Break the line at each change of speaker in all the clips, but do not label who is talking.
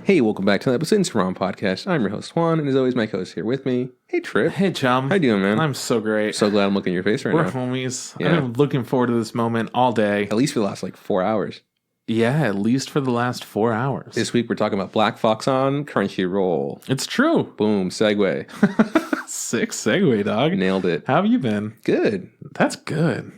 Hey, welcome back to the episode of Instagram podcast. I'm your host Juan, and as always, my co-host here with me. Hey, Trip.
Hey, chum.
How you doing, man?
I'm so great.
So glad I'm looking at your face right
We're
now.
homies.
Yeah.
I'm looking forward to this moment all day.
At least for the last 4 hours.
Yeah, at least for the last 4 hours.
This week we're talking about Black Fox on Crunchyroll.
It's true.
Boom, segue.
Sick segue, dog.
Nailed it.
How have you been?
Good.
That's good.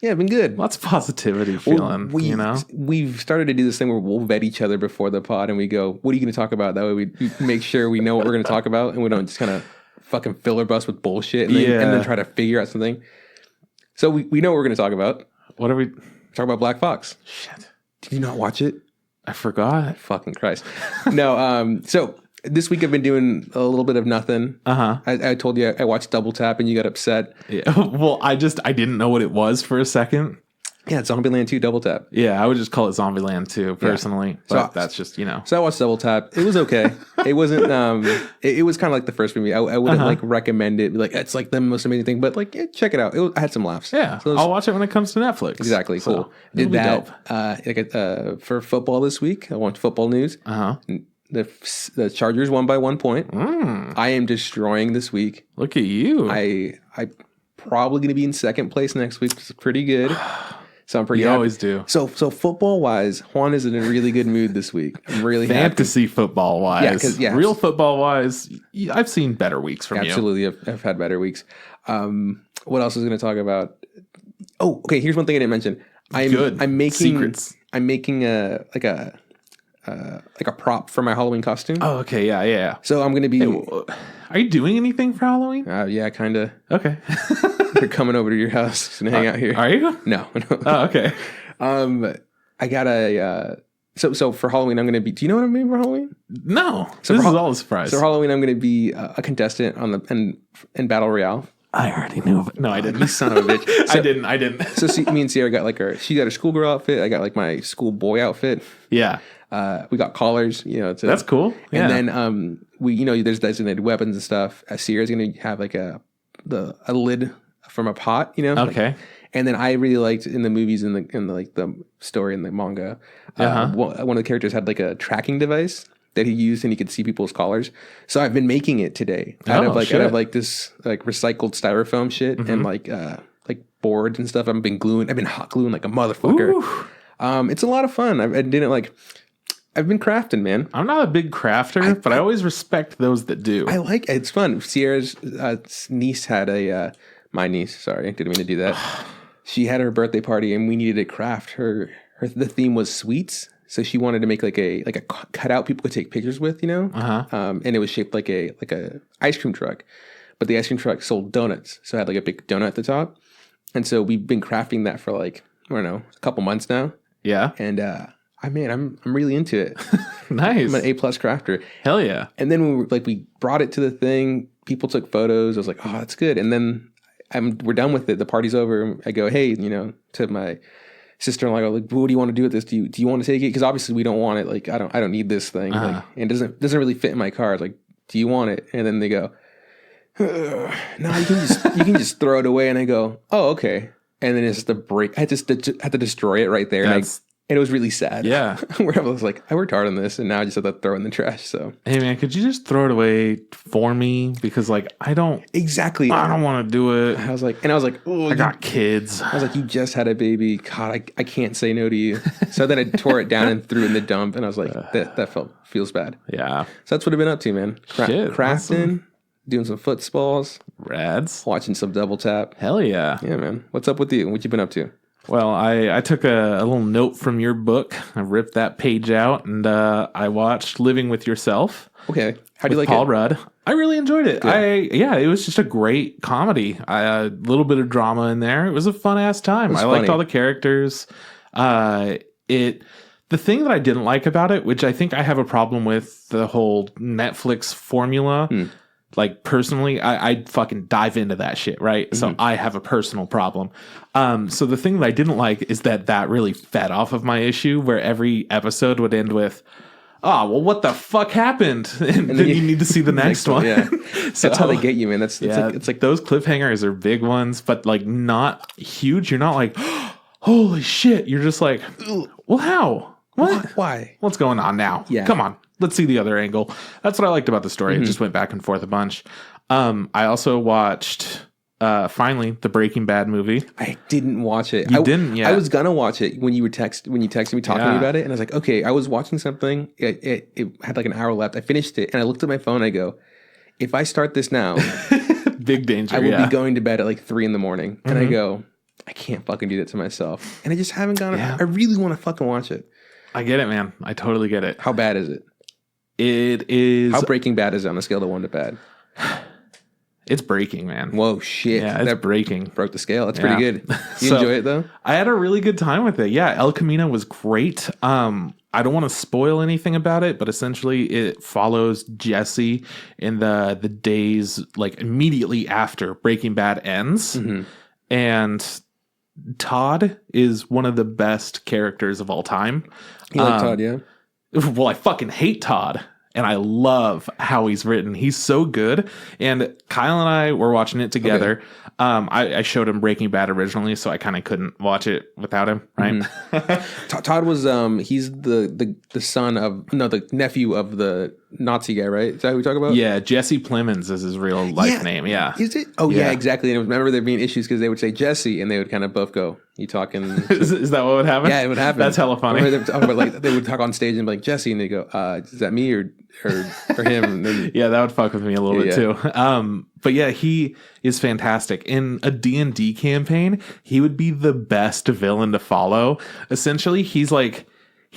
Yeah, I've been good.
Lots of positivity feeling, you know?
We've started to do this thing where we'll vet each other before the pod and we go, what are you going to talk about? That way we make sure we know what we're going to talk about and we don't just kind of fucking filler bust with bullshit and then try to figure out something. So we know what we're going to talk about.
What are we?
Talk about Black Fox.
Shit.
Did you not watch it?
I forgot.
Fucking Christ. No, so this week I've been doing a little bit of nothing.
Uh-huh.
I told you I watched Double Tap and you got upset.
Yeah. Well, I didn't know what it was for a second.
Yeah, it's Zombieland 2 Double Tap.
Yeah, I would just call it Zombieland 2 personally. Yeah. But that's just,
So I watched Double Tap. It was okay. It wasn't, it was kind of like the first movie. I wouldn't recommend it. It's like the most amazing thing, but check it out. I had some laughs.
Yeah, so I'll watch it when it comes to Netflix.
Exactly, cool. Did that for football this week. I watched football news.
Uh-huh.
The Chargers won by 1 point. I am destroying this week.
Look at you.
I probably going to be in second place next week. It's pretty good. So I'm pretty
You
happy.
always do.
So football wise, Juan is in a really good mood this week. I'm really
fantasy football wise.
Yeah,
real football wise, I've seen better weeks from you.
Absolutely, I've had better weeks. What else is going to talk about? Oh, okay. Here's one thing I didn't mention. I'm making
secrets.
I'm making a prop for my Halloween costume.
Oh, okay, yeah.
So I'm going to be.
Hey, are you doing anything for Halloween?
Yeah, kind of.
Okay.
They're coming over to your house and hang out here.
Are you?
No.
Oh, okay.
I got a. So for Halloween, I'm going to be. Do you know what I'm doing for Halloween?
No. So this is all a surprise.
So for Halloween, I'm going to be a contestant in Battle Royale.
I already knew. No, I didn't.
You son of a bitch.
So, I didn't.
So me and Sierra got she got her schoolgirl outfit. I got my schoolboy outfit.
Yeah.
We got collars.
That's cool. Yeah.
And then we there's designated weapons and stuff. Sierra's going to have a lid from a pot.
Okay.
And then I really liked in the movies and the story in the manga. One of the characters had a tracking device that he used and he could see people's collars. So I've been making it today out of this recycled styrofoam shit and boards and stuff. I've been hot gluing like a motherfucker. Ooh. It's a lot of fun. I've been crafting, man.
I'm not a big crafter, but I always respect those that do.
I like it. It's fun. Sierra's niece had my niece, sorry, didn't mean to do that. She had her birthday party and we needed to craft her. The theme was sweets. So she wanted to make a cutout people could take pictures with, and it was shaped like a ice cream truck, but the ice cream truck sold donuts, so it had a big donut at the top, and so we've been crafting that for I don't know, a couple months now.
Yeah,
and I'm really into it.
Nice.
I'm an A+ crafter.
Hell yeah!
And then we brought it to the thing. People took photos. I was like, oh, that's good. And then we're done with it. The party's over. I go, hey, to my sister-in-law, what do you want to do with this? Do you want to take it? Because obviously we don't want it. I don't need this thing. And it doesn't really fit in my car. It's do you want it? And then they go, no, you can just throw it away. And I go, oh, okay. And then it's just a break. I had to destroy it right there. And it was really sad.
Yeah.
Where I was like, I worked hard on this and now I just have to throw it in the trash. So
hey man, could you just throw it away for me? Because I don't want to do it.
I was like, oh,
I got kids.
I was like, you just had a baby. God, I can't say no to you. So then I tore it down and threw it in the dump. And I was like, that feels bad.
Yeah.
So that's what I've been up to, man. Crafting,
awesome.
doing some footballs.
Rads.
Watching some Double Tap.
Hell yeah.
Yeah, man. What's up with you? What you been up to?
Well, I took a little note from your book. I ripped that page out and I watched Living with Yourself.
Okay. How do you like
Paul
it?
Rudd. I really enjoyed it.
Good.
It was just a great comedy. A little bit of drama in there. It was a fun ass time. I liked all the characters. The thing that I didn't like about it, which I think I have a problem with the whole Netflix formula. Personally, I fucking dive into that shit, right? Mm-hmm. So I have a personal problem. So the thing that I didn't like is that really fed off of my issue where every episode would end with, oh, well, what the fuck happened? And then you need to see the next one.
Yeah.
So
that's how they get you, man. It's
like those cliffhangers are big ones, but not huge. You're not like, holy shit. You're just like, well, how? What?
Why?
What's going on now?
Yeah.
Come on. let's see the other angle. That's what I liked about the story. It just went back and forth a bunch. I also watched finally the Breaking Bad movie.
I didn't watch it.
You didn't yet.
I was gonna watch it when you texted me talking to me about it, and I was like, okay. I was watching something. It had like an hour left. I finished it, and I looked at my phone. And I go, if I start this now,
big danger.
I will be going to bed at like 3 a.m. And I go, I can't fucking do that to myself. And I just haven't gone. I really want to fucking watch it.
I get it, man. I totally get it.
How bad is it?
It is.
How Breaking Bad is it on a scale of 1 to bad?
It's breaking, man.
Whoa, shit.
Yeah, it's breaking.
Broke the scale. That's pretty good. You enjoy it, though?
I had a really good time with it. Yeah, El Camino was great. I don't want to spoil anything about it, but essentially it follows Jesse in the days, like, immediately after Breaking Bad ends. And Todd is one of the best characters of all time.
You like Todd, yeah?
Well, I fucking hate Todd. And I love how he's written. He's so good. And Kyle and I were watching it together. Okay. I showed him Breaking Bad originally, so I kind of couldn't watch it without him, right?
Todd was he's the son of the nephew of the Nazi guy, right? Is that who we talk about?
Yeah, Jesse Plemons is his real life name. Yeah,
is it? Oh yeah, exactly. And I remember there being issues because they would say Jesse, and they would kind of both go, "You talking?"
is that what would happen?
Yeah, it would happen.
That's hella funny.
They would talk on stage and be like Jesse, and they go, "Is that me or him?" And then,
yeah, that would fuck with me a little bit too. But yeah, he is fantastic. In a D&D campaign, he would be the best villain to follow. Essentially, he's like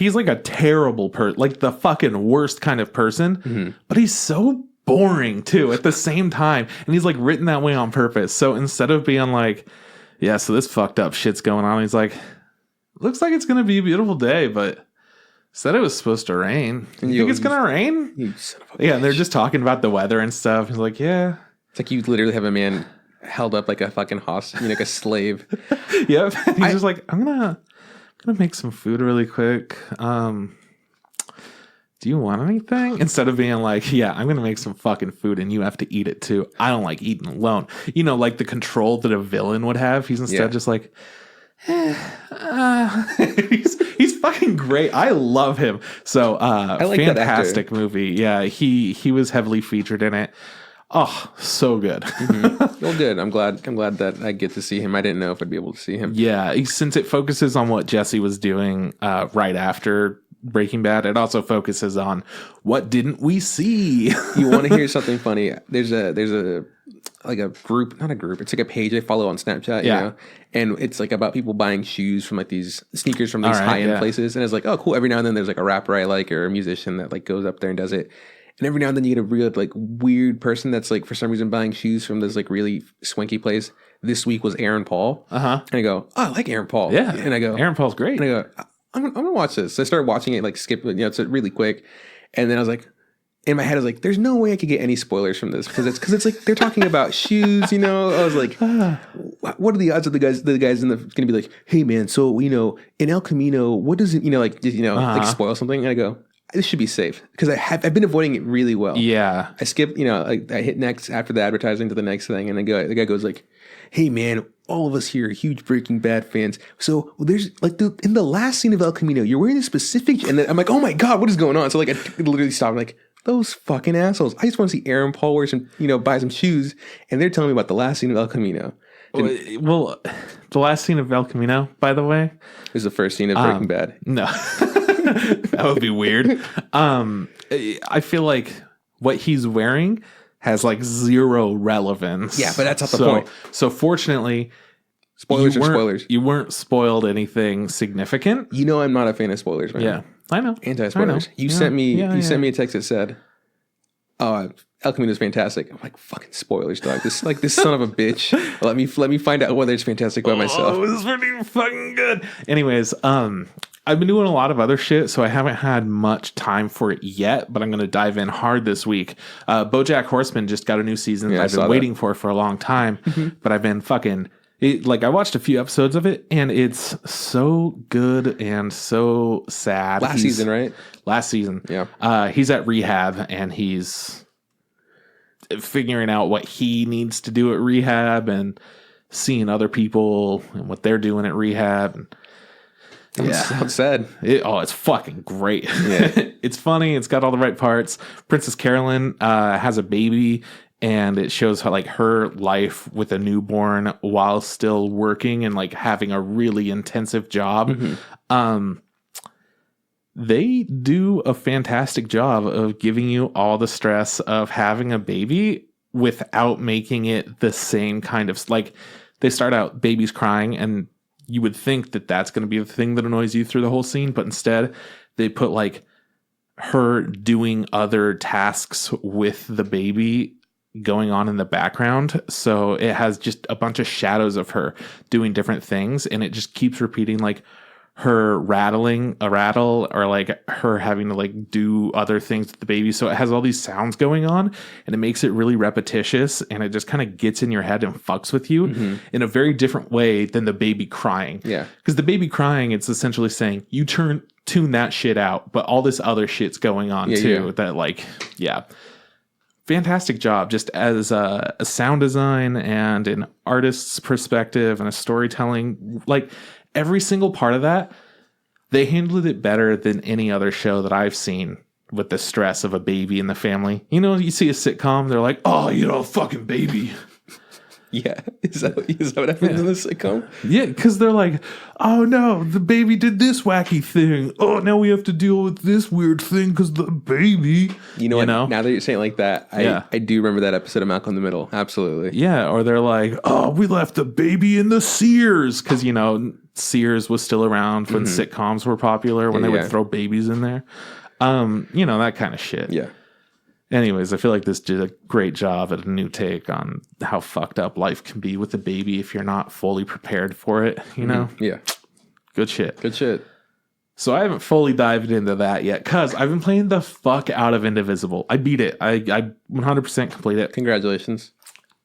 a terrible person, like the fucking worst kind of person, but he's so boring too at the same time. And he's like written that way on purpose. So instead of being like, yeah, so this fucked up shit's going on, he's like, looks like it's going to be a beautiful day, but said it was supposed to rain. You think it's going to rain?
You son of a bitch.
Yeah, and they're just talking about the weather and stuff. He's like, yeah.
It's like you literally have a man held up like a fucking hostage, like a slave.
Yep. He's just like, I'm gonna make some food really quick. Do you want anything? Instead of being like, yeah, I'm gonna make some fucking food and you have to eat it too. I don't like eating alone. You know, like the control that a villain would have. He's instead just like, he's fucking great. I love him. So I like fantastic movie. Yeah, he was heavily featured in it. Oh, so good.
Well, good. I'm glad that I get to see him. I didn't know if I'd be able to see him.
Yeah, since it focuses on what Jesse was doing right after Breaking Bad, it also focuses on what didn't we see.
You want to hear something funny? There's a like a group, not a group. It's like a page I follow on Snapchat. You know? And it's like about people buying shoes from like these sneakers from these high-end places. And it's like, oh, cool. Every now and then there's like a rapper I like or a musician that like goes up there and does it. And every now and then you get a real like weird person that's like for some reason buying shoes from this like really swanky place. This week was Aaron Paul. And I go, oh, I like Aaron Paul.
Yeah.
And I go,
Aaron Paul's great.
And I go, I'm gonna watch this. So I started watching it, like skip, it's really quick. And then I was like, in my head, I was like, there's no way I could get any spoilers from this because it's like they're talking about shoes, you know. I was like, what are the odds of the guys in the gonna be like, hey man, so you know, in El Camino, what does it, you know, like like spoil something? And I go, this should be safe because I've been avoiding it really well.
Yeah,
I skip, I hit next after the advertising to the next thing, and the guy goes like, hey man, all of us here are huge Breaking Bad fans. So there's like in the last scene of El Camino, you're wearing a specific, and then I'm like, oh my god, what is going on? So like I literally stopped, like, those fucking assholes. I just want to see Aaron Paul wear some, buy some shoes, and they're telling me about the last scene of El Camino.
Well, the last scene of El Camino, by the way,
is the first scene of Breaking Bad.
No, that would be weird. I feel like what he's wearing has like zero relevance.
Yeah, but that's not the point.
So fortunately,
spoilers are spoilers.
You weren't spoiled anything significant.
You know I'm not a fan of spoilers, man.
Yeah, I know.
Anti-spoilers. You sent me a text that said, "Oh, El Camino is fantastic." I'm like, "Fucking spoilers, dog. This son of a bitch. Let me find out whether it's fantastic by myself."
Oh, this is pretty fucking good. Anyways, I've been doing a lot of other shit, so I haven't had much time for it yet, but I'm going to dive in hard this week. Bojack Horseman just got a new season that I've been waiting for a long time, but I've been fucking... I watched a few episodes of it, and it's so good and so sad.
Last season, right?
Last season.
Yeah.
He's at rehab, and he's figuring out what he needs to do at rehab and seeing other people and what they're doing at rehab. And
Sounds sad.
It's fucking great. Yeah. It's funny. It's got all the right parts. Princess Carolyn has a baby, and it shows how like her life with a newborn while still working and like having a really intensive job. They do a fantastic job of giving you all the stress of having a baby without making it the same kind of like they start out babies crying, and you would think that that's going to be the thing that annoys you through the whole scene. But instead they put like her doing other tasks with the baby going on in the background. So it has just a bunch of shadows of her doing different things. And it just keeps repeating like her rattling a rattle or like her having to like do other things with the baby. So it has all these sounds going on, and it makes it really repetitious, and it just kind of gets in your head and fucks with you in a very different way than the baby crying.
Yeah.
Because the baby crying, it's essentially saying you tune that shit out, but all this other shit's going on too. That like, fantastic job just as a sound design and an artist's perspective and a storytelling. Like every single part of that, they handled it better than any other show that I've seen with the stress of a baby in the family. You know, you see a sitcom, they're like, oh, you know, fucking baby.
Yeah. Is that what happens in the sitcom?
Yeah, because they're like, oh no, the baby did this wacky thing. Oh, now we have to deal with this weird thing because the baby.
You know what? Now that you're saying it like that, I do remember that episode of Malcolm in the Middle. Absolutely.
Yeah, or they're like, oh, we left the baby in the Sears. Because, you know, Sears was still around when sitcoms were popular, when they would throw babies in there. You know, that kind of shit.
Yeah.
Anyways, I feel like this did a great job at a new take on how fucked up life can be with a baby if you're not fully prepared for it, you know?
Yeah.
Good shit.
Good shit.
So I haven't fully dived into that yet because I've been playing the fuck out of Indivisible. I beat it. I 100% complete it.
Congratulations.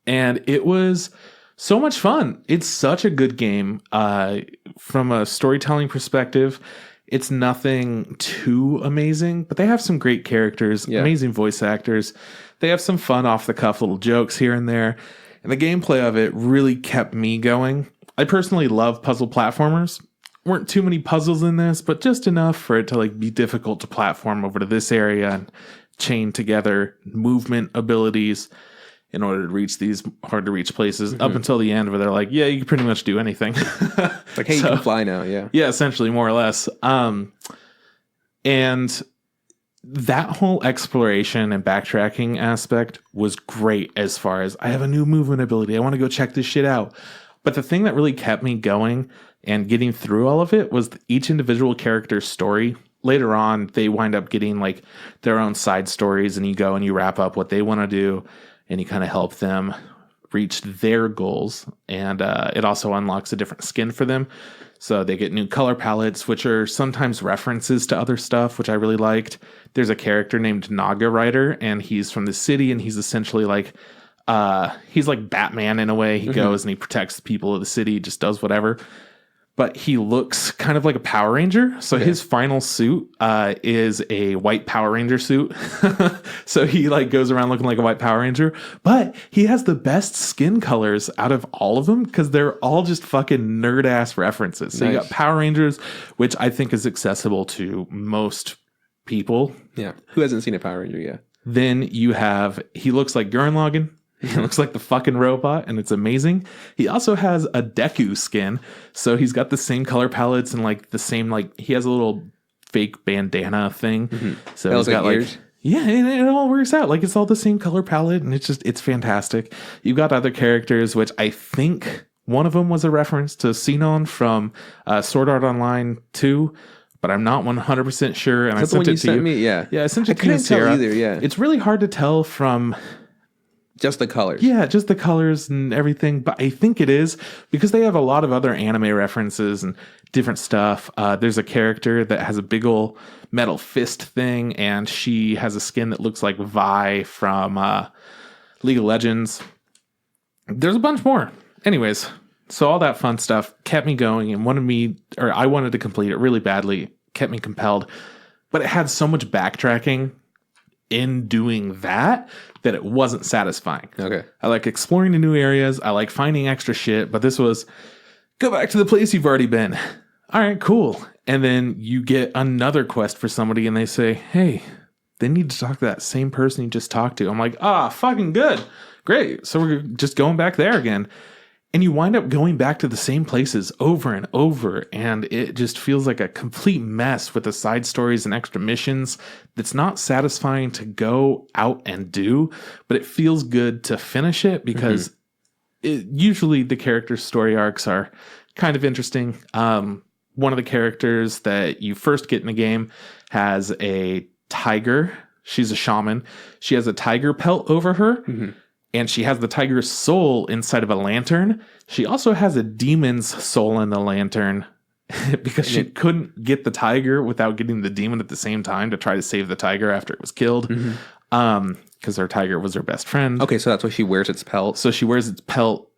And it was so much fun. It's such a good game. From a storytelling perspective, it's nothing too amazing, but they have some great characters, amazing voice actors. They have some fun off-the-cuff little jokes here and there. And the gameplay of it really kept me going. I personally love puzzle platformers. Weren't too many puzzles in this, but just enough for it to like be difficult to platform over to this area and chain together movement abilities in order to reach these hard to reach places up until the end where they're like, yeah, you can pretty much do anything.
Like, hey, you can fly now. Yeah.
Yeah, essentially, more or less. And that whole exploration and backtracking aspect was great as far as I have a new movement ability. I want to go check this shit out. But the thing that really kept me going and getting through all of it was each individual character's story. Later on, they wind up getting like their own side stories, and you go and you wrap up what they want to do. And you kind of help them reach their goals. And it also unlocks a different skin for them. So they get new color palettes, which are sometimes references to other stuff, which I really liked. There's a character named Naga Rider, and he's from the city, and he's essentially like, he's like Batman in a way. He goes and he protects the people of the city, just does whatever. But he looks kind of like a Power Ranger. So his final suit is a white Power Ranger suit. So he like goes around looking like a white Power Ranger. But he has the best skin colors out of all of them because they're all just fucking nerd ass references. So you got Power Rangers, which I think is accessible to most people.
Yeah. Who hasn't seen a Power Ranger yet?
Then you have, he looks like Gurren Lagann. He looks like the fucking robot, and it's amazing. He also has a Deku skin, so he's got the same color palettes and like the same like he has a little fake bandana thing. So he's got like and it all works out. Like it's all the same color palette, and it's fantastic. You've got other characters, which I think one of them was a reference to Sinon from Sword Art Online 2. But I'm not 100% sure, and I sent it to you.
Yeah,
I sent it to you, Sarah.
Tell either. Yeah,
it's really hard to tell from.
Just the colors.
Yeah, just the colors and everything. But I think it is because they have a lot of other anime references and different stuff. There's a character that has a big ol' metal fist thing, and she has a skin that looks like Vi from League of Legends. There's a bunch more. Anyways, so all that fun stuff kept me going and I wanted to complete it really badly, kept me compelled. But it had so much backtracking in doing that it wasn't satisfying.
Okay.
I like exploring the new areas. I like finding extra shit, but this was go back to the place you've already been. All right, cool. And then you get another quest for somebody and they say, hey, they need to talk to that same person you just talked to. I'm like, fucking good. Great. So we're just going back there again. And you wind up going back to the same places over and over. And it just feels like a complete mess with the side stories and extra missions that's not satisfying to go out and do. But it feels good to finish it because usually the characters' story arcs are kind of interesting. One of the characters that you first get in the game has a tiger. She's a shaman. She has a tiger pelt over her. And she has the tiger's soul inside of a lantern. She also has a demon's soul in the lantern because she couldn't get the tiger without getting the demon at the same time to try to save the tiger after it was killed. Because her tiger was her best friend.
Okay, so that's why she wears its pelt.
So she wears its pelt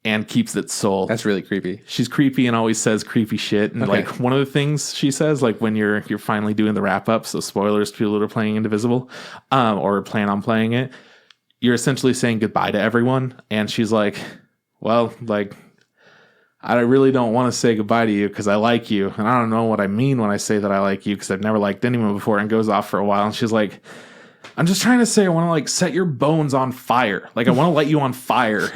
and keeps its soul.
That's really creepy.
She's creepy and always says creepy shit. And like one of the things she says, like when you're finally doing the wrap up, so spoilers to people that are playing Indivisible, or plan on playing it, you're essentially saying goodbye to everyone. And she's like, well, like, I really don't want to say goodbye to you because I like you. And I don't know what I mean when I say that I like you because I've never liked anyone before, and goes off for a while. And she's like, I'm just trying to say I want to like set your bones on fire. Like I want to light you on fire,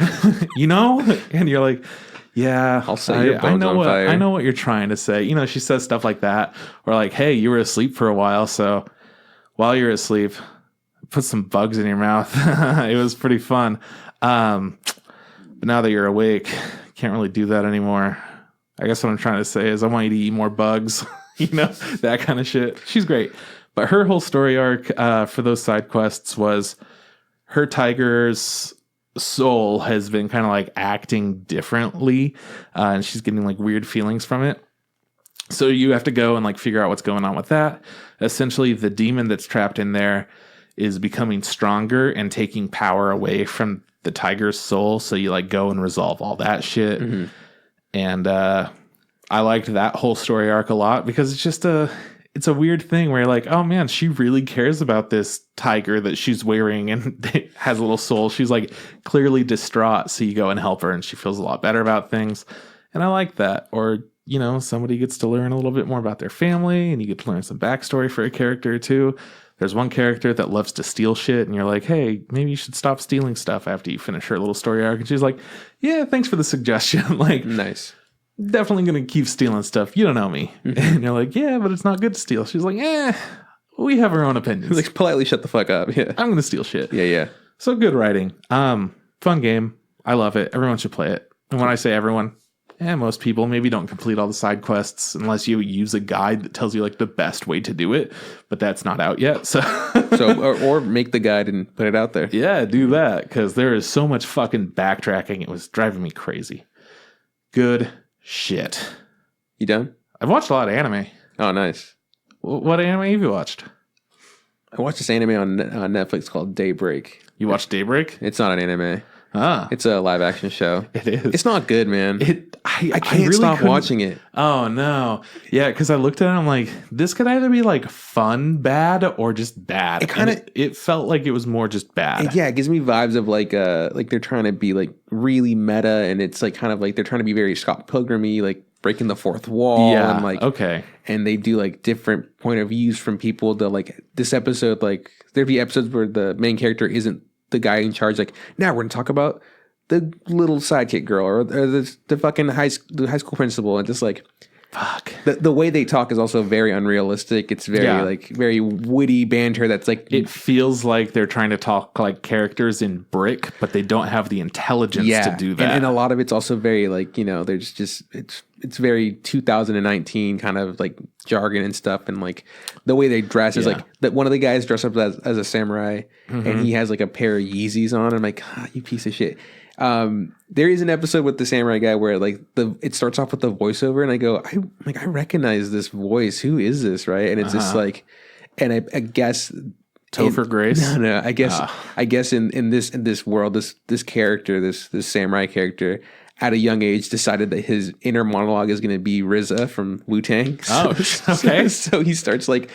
you know? And you're like, yeah,
I'll set your bones on fire.
I know what you're trying to say. You know, she says stuff like that. Or like, hey, you were asleep for a while. So while you're asleep, put some bugs in your mouth. It was pretty fun. But now that you're awake, can't really do that anymore. I guess what I'm trying to say is I want you to eat more bugs, you know, that kind of shit. She's great. But her whole story arc for those side quests was her tiger's soul has been kind of like acting differently. And she's getting like weird feelings from it. So you have to go and like figure out what's going on with that. Essentially, the demon that's trapped in there is becoming stronger and taking power away from the tiger's soul. So you like go and resolve all that shit. And I liked that whole story arc a lot because it's just it's a weird thing where you're like, oh man, she really cares about this tiger that she's wearing and it has a little soul. She's like clearly distraught. So you go and help her and she feels a lot better about things. And I like that. Or, you know, somebody gets to learn a little bit more about their family and you get to learn some backstory for a character too. There's one character that loves to steal shit, and you're like, hey, maybe you should stop stealing stuff after you finish her little story arc. And she's like, yeah, thanks for the suggestion. Like,
nice.
Definitely going to keep stealing stuff. You don't know me. And you're like, yeah, but it's not good to steal. She's like, we have our own opinions.
Like, politely shut the fuck up. Yeah.
I'm going to steal shit.
Yeah.
So good writing. Fun game. I love it. Everyone should play it. And when I say everyone, most people maybe don't complete all the side quests unless you use a guide that tells you like the best way to do it, but that's not out yet. So,
or make the guide and put it out there.
Yeah, do that because there is so much fucking backtracking. It was driving me crazy. Good shit.
You done?
I've watched a lot of anime.
Oh, nice.
What anime have you watched?
I watched this anime on Netflix called Daybreak.
You watched Daybreak?
It's not an anime.
Ah.
It's a live action show.
It is.
It's not good, man. I can't
really
stop watching it.
Oh, no. Yeah, because I looked at it and I'm like, this could either be like fun bad or just bad. It felt like it was more just bad.
Yeah, it gives me vibes of like they're trying to be like really meta, and it's like kind of like they're trying to be very Scott Pilgrim-y, like breaking the fourth wall.
Yeah,
and like,
okay.
And they do like different point of views from people. That like this episode, like there'd be episodes where the main character isn't the guy in charge. Like, now we're gonna talk about the little sidekick girl or the fucking high school principal, and just like,
fuck.
The way they talk is also very unrealistic. It's very like very witty banter. That's like,
it feels like they're trying to talk like characters in Brick, but they don't have the intelligence to do that.
And a lot of it's also very like, you know, there's just it's very 2019 kind of like jargon and stuff, and like the way they dress is like that. One of the guys dressed up as a samurai, and he has like a pair of Yeezys on. I'm like, you piece of shit. There is an episode with the samurai guy where like it starts off with the voiceover, and I go, I recognize this voice. Who is this? Right. And it's just like, and I guess
Topher Grace.
No. I guess in this world, this character, this samurai character at a young age decided that his inner monologue is going to be RZA from Wu-Tang.
Oh, okay.
So he starts like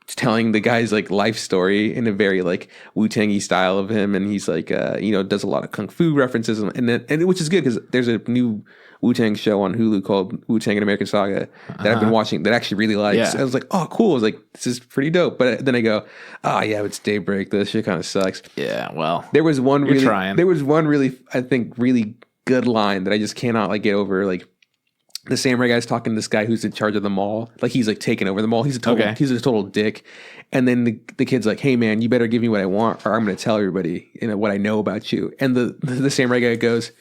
telling the guy's like life story in a very like Wu-Tang-y style of him, and he's like does a lot of kung fu references, and which is good because there's a new Wu-Tang show on Hulu called Wu-Tang: An American Saga that I've been watching that I actually really like. I was like, oh cool, I was like, this is pretty dope. But then I go, oh yeah, it's Daybreak, this shit kind of sucks.
Yeah, well,
there was one really I think really good line that I just cannot like get over. Like, the samurai guy's talking to this guy who's in charge of the mall. Like, he's like taking over the mall. He's a total dick. And then the kid's like, hey man, you better give me what I want or I'm going to tell everybody, what I know about you. And the samurai guy goes,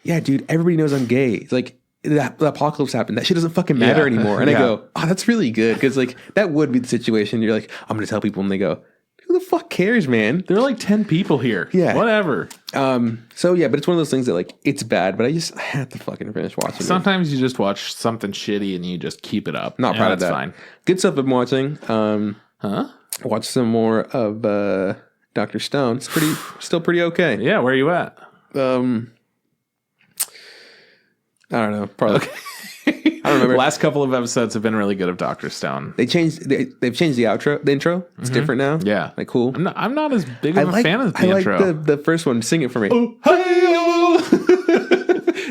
yeah, dude, everybody knows I'm gay. It's like, the apocalypse happened. That shit doesn't fucking matter anymore. And I go, oh, that's really good. Cause like, that would be the situation. You're like, I'm going to tell people, and they go, who the fuck cares, man?
There are like 10 people here. Yeah. Whatever.
So yeah, but it's one of those things that like, it's bad, but I have to fucking finish watching
Sometimes you just watch something shitty and you just keep it up.
Not proud of that. Fine. Good stuff I'm watching. Watch some more of Dr. Stone. It's still pretty okay.
Yeah, where are you at?
I don't know. Probably. Okay. I don't remember.
Last couple of episodes have been really good of Dr. Stone.
They've changed the intro. It's different now.
Yeah.
Like, cool.
I'm not as big of a fan of the intro.
I like the first one. Sing it for me.
Oh,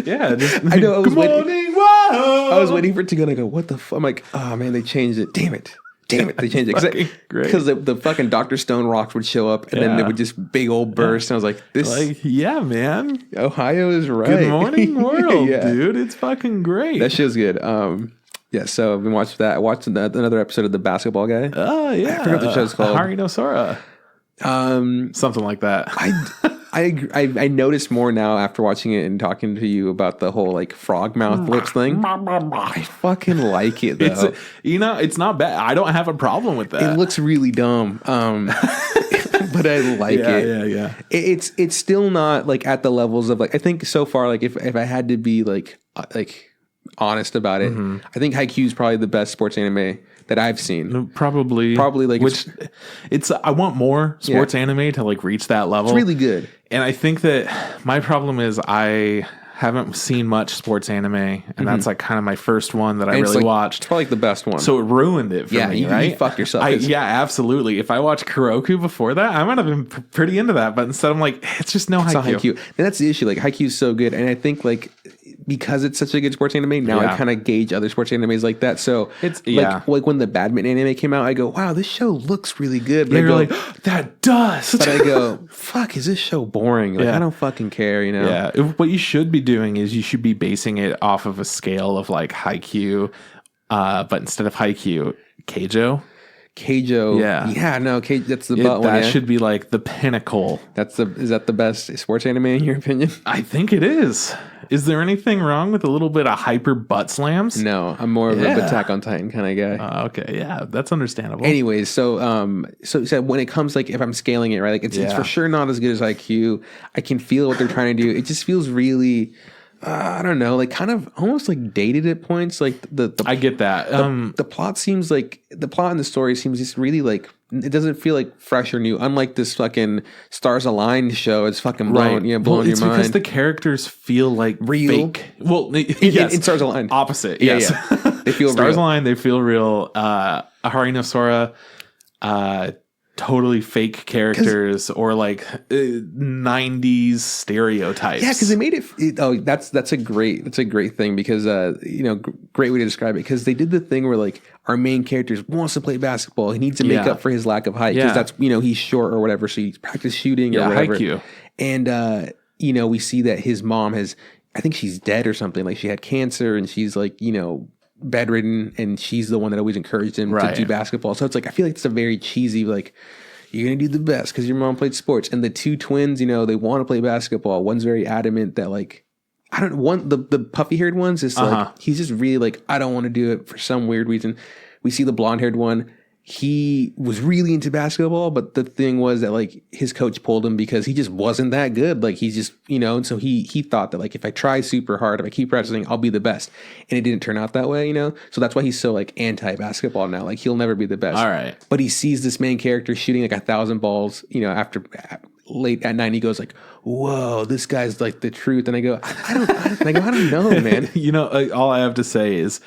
yeah.
I know. I was waiting for it to go, and I go, what the fuck? I'm like, oh man, they changed it. Damn it. They changed it. Because the fucking Dr. Stone rocks would show up, and then they would just big old burst. And I was like, this.
Like, yeah, man.
Ohio is right.
Good morning, world, dude. It's fucking great.
That shit's good. Yeah, so I've been watching that. I watched another episode of The Basketball Guy.
Oh, yeah.
I forgot the show's called.
Hari no Sora. Something like that.
I noticed more now after watching it and talking to you about the whole like frog mouth lips thing. I fucking like it though.
It's not bad. I don't have a problem with that.
It looks really dumb. But I like it.
Yeah.
It's still not like at the levels of like, I think so far, like if I had to be like honest about it, I think Haikyuu is probably the best sports anime that I've seen.
Probably like, which I want more sports anime to like reach that level.
It's really good.
And I think that my problem is I haven't seen much sports anime, and that's like kind of my first one that I really watched.
It's probably like the best one.
So it ruined it for me, right?
You fucked yourself.
Absolutely. If I watched Kuroko before that, I might have been pretty into that. But instead, I'm like, it's just no Haikyuu.
And that's the issue. Like, Haikyuu is so good, and I think like because it's such a good sports anime, now I kind of gauge other sports animes like that. So it's like when the badminton anime came out, I go, wow, this show looks really good.
But you're like, that does.
But I go, fuck, is this show boring? Like, I don't fucking care,
Yeah. What you should be doing is you should be basing it off of a scale of like Haikyuu, but instead of Haikyuu, Keijo.
That's the butt one.
That should be like the pinnacle.
Is that the best sports anime in your opinion?
I think it is. Is there anything wrong with a little bit of hyper butt slams?
No, I'm more of an Attack on Titan kind of guy.
Okay, yeah, that's understandable.
Anyways, so when it comes like if I'm scaling it right, like it's for sure not as good as IQ. I can feel what they're trying to do. It just feels really. I don't know, like kind of almost like dated at points. Like the
I get that.
The plot seems like the plot in the story seems just really like it doesn't feel like fresh or new. Unlike this fucking Stars Aligned show, it's fucking blowing your mind. It's
because the characters feel like
real.
Fake. Well, yes,
in Stars Aligned,
opposite. Yes,
they feel
Stars
real.
Aligned. They feel real. Hari no Sora. Totally fake characters or like 90s stereotypes.
Yeah, because they made it. That's a great thing because great way to describe it because they did the thing where like our main character wants to play basketball. He needs to make up for his lack of height because that's he's short or whatever. So he's practiced shooting or whatever.
Haikyuu.
And we see that his mom I think she's dead or something. Like she had cancer and she's like bedridden, and she's the one that always encouraged him to do basketball. So it's like I feel like it's a very cheesy like you're gonna do the best because your mom played sports. And the two twins, they want to play basketball. One's very adamant that like the puffy haired one's is like he's just really like I don't want to do it for some weird reason. We see the blonde haired one. He was really into basketball, but the thing was that like his coach pulled him because he just wasn't that good. Like he's just, and so he thought that like if I try super hard, if I keep practicing, I'll be the best. And it didn't turn out that way, So that's why he's so like anti-basketball now. Like he'll never be the best.
All right.
But he sees this main character shooting like 1,000 balls, after late at night, he goes like, whoa, this guy's like the truth. And I go, I don't know, man.
All I have to say is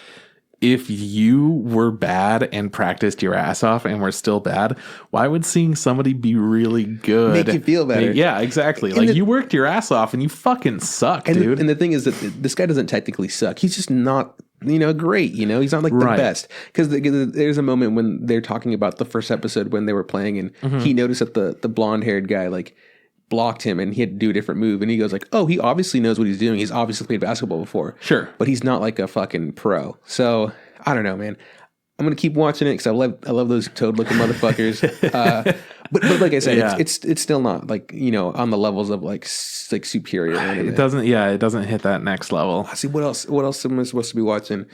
if you were bad and practiced your ass off and were still bad, why would seeing somebody be really good
make you feel better?
Yeah, exactly. Like you worked your ass off and you fucking suck, dude.
And the thing is that this guy doesn't technically suck. He's just not, great. He's not like the best. Because there's a moment when they're talking about the first episode when they were playing, and he noticed that the blonde haired guy like blocked him and he had to do a different move, and he goes like, oh, he obviously knows what he's doing. He's obviously played basketball before.
Sure.
But he's not like a fucking pro. So I don't know, man. I'm gonna keep watching it because I love those toad looking motherfuckers. But like I said, it's still not like on the levels of like superior anime.
It doesn't hit that next level.
See what else am I supposed to be watching?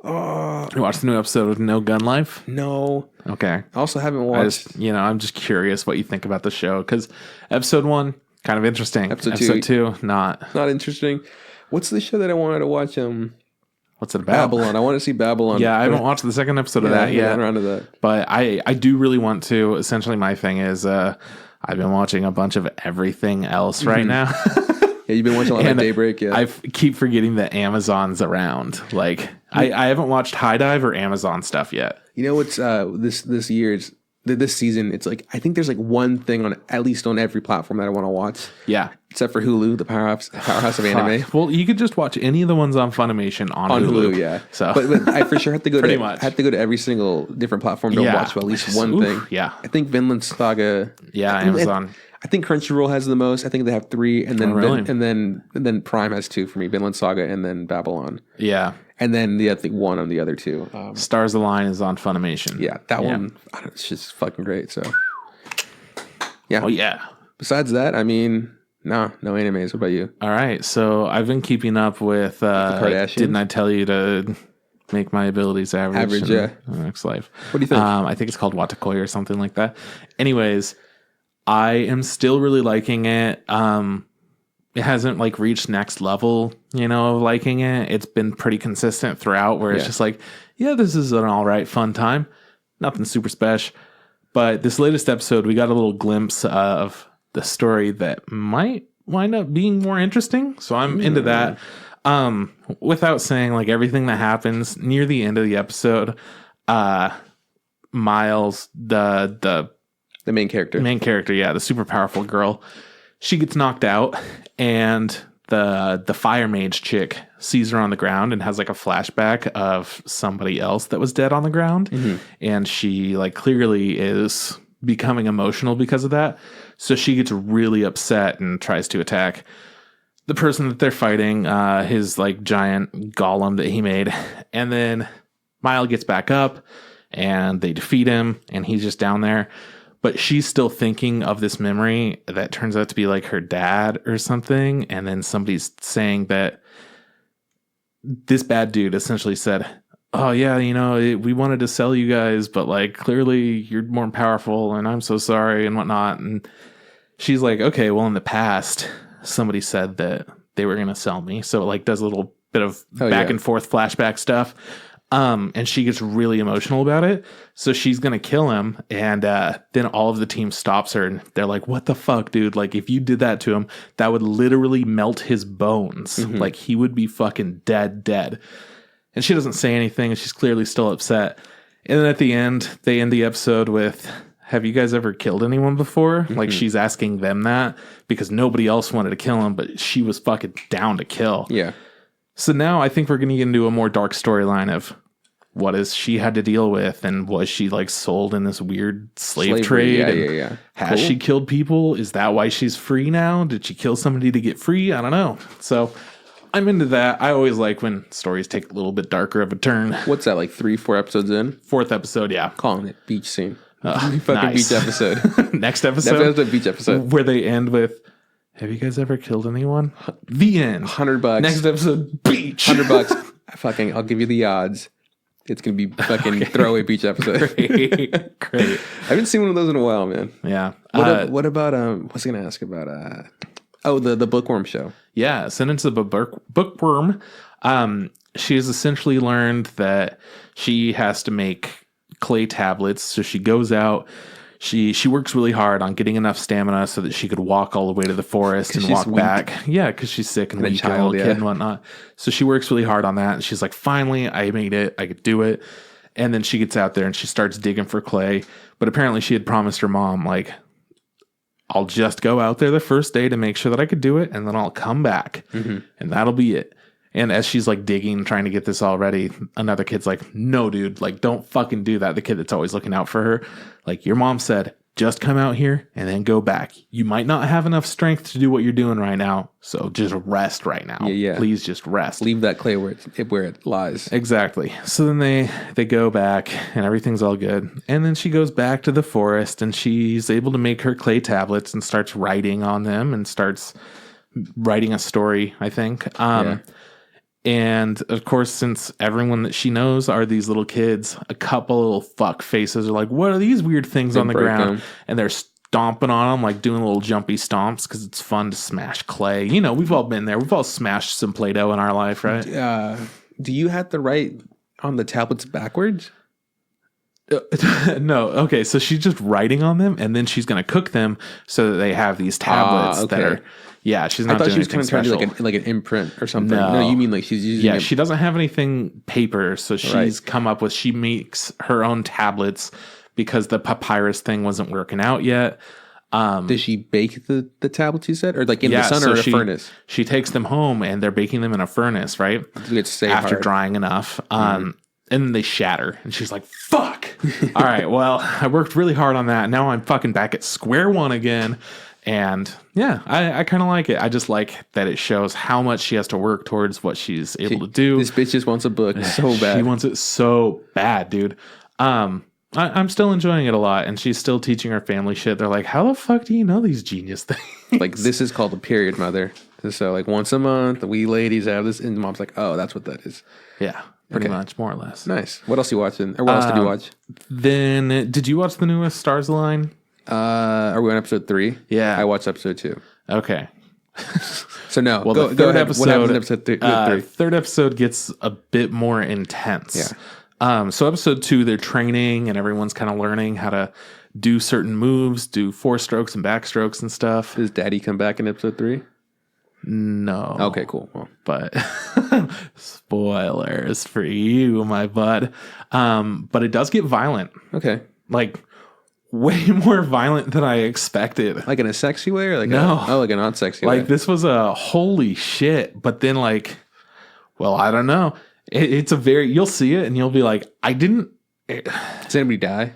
You watched the new episode of No Gun Life?
No.
Okay.
I also haven't watched.
I'm just curious what you think about the show, because episode 1 kind of interesting. Episode two not
interesting. What's the show that I wanted to watch?
What's it about?
Babylon. I want to see Babylon.
Yeah, I haven't watched the second episode of that yet.
Around to that.
But I do really want to. Essentially, my thing is I've been watching a bunch of everything else right now.
Yeah, you've been watching a lot of Daybreak. Yeah,
I keep forgetting that Amazon's around. Like, I haven't watched High Dive or Amazon stuff yet.
You know what's this season? It's like I think there's like one thing at least on every platform that I want to watch.
Yeah,
except for Hulu, the powerhouse of anime.
Well, you could just watch any of the ones on Funimation on Hulu.
Yeah.
So,
but I for sure have to go
pretty
to
much.
I have to go to every single different platform to watch at least one thing.
Yeah,
I think Vinland Saga.
Yeah, Amazon.
I think Crunchyroll has the most. I think they have 3, and then
really?
and then Prime has 2 for me. Vinland Saga and then Babylon.
Yeah,
and then I think 1 on the other 2.
Stars Align is on Funimation.
Yeah, that one. It's just fucking great. So yeah.
Oh yeah.
Besides that, I mean, no animes. What about you?
All right, so I've been keeping up with the Kardashians. Didn't I tell you to make my abilities average?
Yeah.
Next life.
What do you think?
I think it's called Watakoi or something like that. Anyways, I am still really liking it. It hasn't like reached next level, of liking it. It's been pretty consistent throughout, where it's just like, yeah, this is an all right, fun time. Nothing super special. But this latest episode, we got a little glimpse of the story that might wind up being more interesting. So I'm into that. Without saying like everything that happens near the end of the episode, Miles, the main character, yeah, the super powerful girl, she gets knocked out, and the fire mage chick sees her on the ground and has like a flashback of somebody else that was dead on the ground. And she like clearly is becoming emotional because of that. So she gets really upset and tries to attack the person that they're fighting, his like giant golem that he made. And then Mile gets back up and they defeat him, and he's just down there. But she's still thinking of this memory that turns out to be like her dad or something. And then somebody's saying that this bad dude essentially said, oh yeah, we wanted to sell you guys, but like clearly you're more powerful and I'm so sorry and whatnot. And she's like, okay, well in the past, somebody said that they were going to sell me. So it like does a little bit of back and forth flashback stuff. And she gets really emotional about it. So she's going to kill him. And then all of the team stops her. And they're like, what the fuck, dude? Like, if you did that to him, that would literally melt his bones. Like, he would be fucking dead. And she doesn't say anything. And she's clearly still upset. And then at the end, they end the episode with, have you guys ever killed anyone before? Like, she's asking them that because nobody else wanted to kill him, but she was fucking down to kill.
Yeah.
So now I think we're going to get into a more dark storyline of what has she had to deal with, and was she like sold in this weird slave trade?
Yeah.
Has she killed people? Is that why she's free now? Did she kill somebody to get free? I don't know. So I'm into that. I always like when stories take a little bit darker of a turn.
What's that, like 3-4 episodes in?
4th episode, yeah.
Calling it beach scene. Fucking
nice.
beach episode.
Next episode?
Next episode, beach episode.
Where they end with, have you guys ever killed anyone? The end.
$100.
Next episode, beach.
$100. I'll give you the odds. It's going to be fucking throwaway beach episode.
Great.
I haven't seen one of those in a while, man.
Yeah.
What about, what's I going to ask about, the Bookworm show.
Yeah. Sentence of a Bookworm. She has essentially learned that she has to make clay tablets. So she goes out, she works really hard on getting enough stamina so that she could walk all the way to the forest and walk back. Yeah, because she's sick and weak, a little kid and whatnot. So she works really hard on that. And she's like, finally, I made it. I could do it. And then she gets out there and she starts digging for clay. But apparently she had promised her mom, like, I'll just go out there the first day to make sure that I could do it. And then I'll come back and that'll be it. And as she's like digging, trying to get this all ready, another kid's like, no, dude, like, don't fucking do that. The kid that's always looking out for her. Like, your mom said, just come out here and then go back. You might not have enough strength to do what you're doing right now. So just rest right now. Yeah. Please just rest.
Leave that clay where it lies.
Exactly. So then they go back and everything's all good. And then she goes back to the forest and she's able to make her clay tablets and starts writing on them and starts writing a story, I think. And of course, since everyone that she knows are these little kids, a couple little fuck faces are like, what are these weird things on the ground? And they're stomping on them, like doing little jumpy stomps because it's fun to smash clay. You know, we've all been there. We've all smashed some Play-Doh in our life, right?
Do you have to write on the tablets backwards?
No. Okay. So she's just writing on them and then she's going to cook them so that they have these tablets that are... Yeah, she's not.
I thought she was kind of trying to do like an imprint or something. No, you mean like she's using.
Yeah, she doesn't have anything paper, so she's come up with. She makes her own tablets because the papyrus thing wasn't working out yet.
Does she bake the tablets? You said, or like in the sun or in a furnace?
She takes them home and they're baking them in a furnace, right? After drying enough. And then they shatter, and she's like, "Fuck! All right, well, I worked really hard on that. Now I'm fucking back at square one again." And yeah, I kind of like it. I just like that it shows how much she has to work towards what she's able to do.
This bitch just wants a book so bad.
She wants it so bad, dude. I'm still enjoying it a lot, and she's still teaching her family shit. They're like, how the fuck do you know these genius things?
Like, this is called a period, mother. So like once a month, we ladies have this, and mom's like, oh, that's what that is.
Yeah, pretty much, more or less.
Nice. What else are you watching? Or what else did you watch?
Then, did you watch the newest Stars Align?
Are we on episode 3?
Yeah.
I watched episode 2.
Okay.
So no.
Well, the third episode, what happens in episode 3? Third episode gets a bit more intense. Yeah. So episode 2, they're training and everyone's kind of learning how to do certain moves, do 4-strokes and backstrokes and stuff.
Does Daddy come back in episode 3?
No.
Okay, cool. Well.
But spoilers for you, my bud. But it does get violent.
Okay.
Like, way more violent than I expected.
Like in a sexy way or like like a not sexy
way?
Like
this was a holy shit. But then like, well, I don't know. It's a very, you'll see it and you'll be like,
Does anybody die?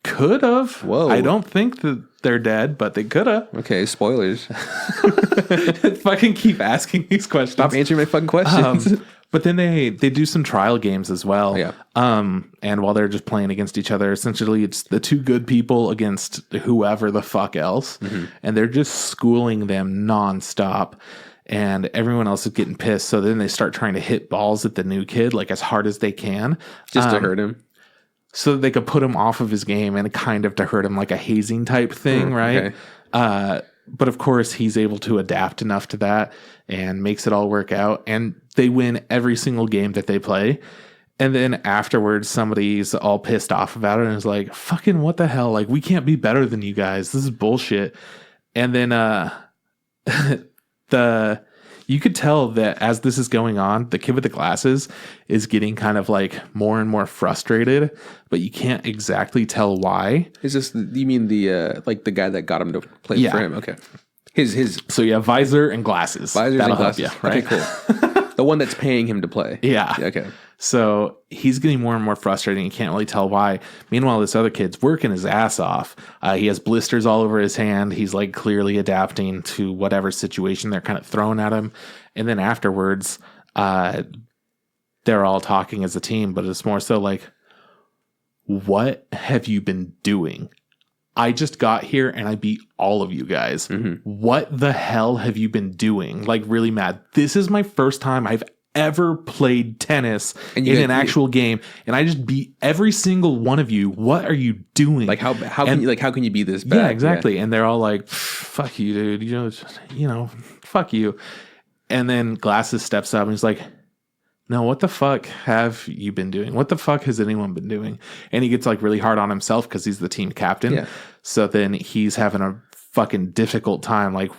Could have.
Whoa.
I don't think that they're dead, but they could have.
Okay, spoilers.
Fucking keep asking these questions.
Stop answering my fucking questions.
But then they do some trial games as well.
Yeah.
And while they're just playing against each other, essentially it's the two good people against whoever the fuck else. Mm-hmm. And they're just schooling them nonstop. And everyone else is getting pissed. So then they start trying to hit balls at the new kid like as hard as they can.
Just to hurt him.
So that they could put him off of his game and kind of to hurt him like a hazing type thing, right? Okay. But of course, he's able to adapt enough to that and makes it all work out. And they win every single game that they play. And then afterwards, somebody's all pissed off about it and is like, fucking what the hell? Like, we can't be better than you guys. This is bullshit. And then you could tell that as this is going on, the kid with the glasses is getting kind of like more and more frustrated, but you can't exactly tell why.
Is this, you mean the like the guy that got him to play for him? Okay. His.
So yeah, visor and glasses.
Visors and glasses. Help you, right? Okay, cool. The one that's paying him to play.
Yeah.
Okay.
So he's getting more and more frustrated. You can't really tell why. Meanwhile, this other kid's working his ass off. He has blisters all over his hand. He's like clearly adapting to whatever situation they're kind of throwing at him. And then afterwards, they're all talking as a team, but it's more so like, what have you been doing? I just got here and I beat all of you guys. Mm-hmm. What the hell have you been doing? Like really mad. This is my first time I've ever played tennis in an actual game, and I just beat every single one of you. What are you doing?
Like how can you be this bad?
Yeah, exactly. Yeah. And they're all like, "Fuck you, dude. You know, fuck you." And then Glasses steps up and he's like, no, what the fuck have you been doing? What the fuck has anyone been doing? And he gets like really hard on himself because he's the team captain.
Yeah.
So then he's having a fucking difficult time. Like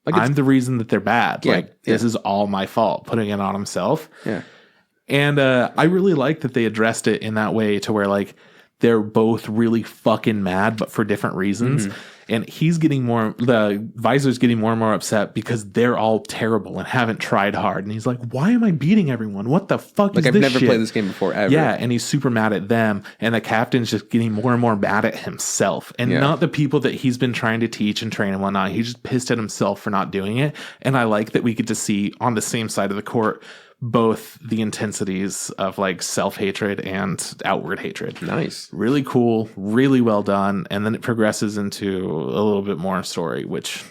I'm the reason that they're bad.
Yeah,
This is all my fault, putting it on himself.
Yeah.
And I really like that they addressed it in that way to where like they're both really fucking mad, but for different reasons.
Mm-hmm.
And the Visor's getting more and more upset because they're all terrible and haven't tried hard. And he's like, why am I beating everyone? What the fuck is this shit?
I've never played this game before, ever.
Yeah, and he's super mad at them. And the captain's just getting more and more mad at himself. And not the people that he's been trying to teach and train and whatnot. He's just pissed at himself for not doing it. And I like that we get to see on the same side of the court both the intensities of like self-hatred and outward hatred.
Nice.
Really cool, really well done. And then it progresses into a little bit more story, which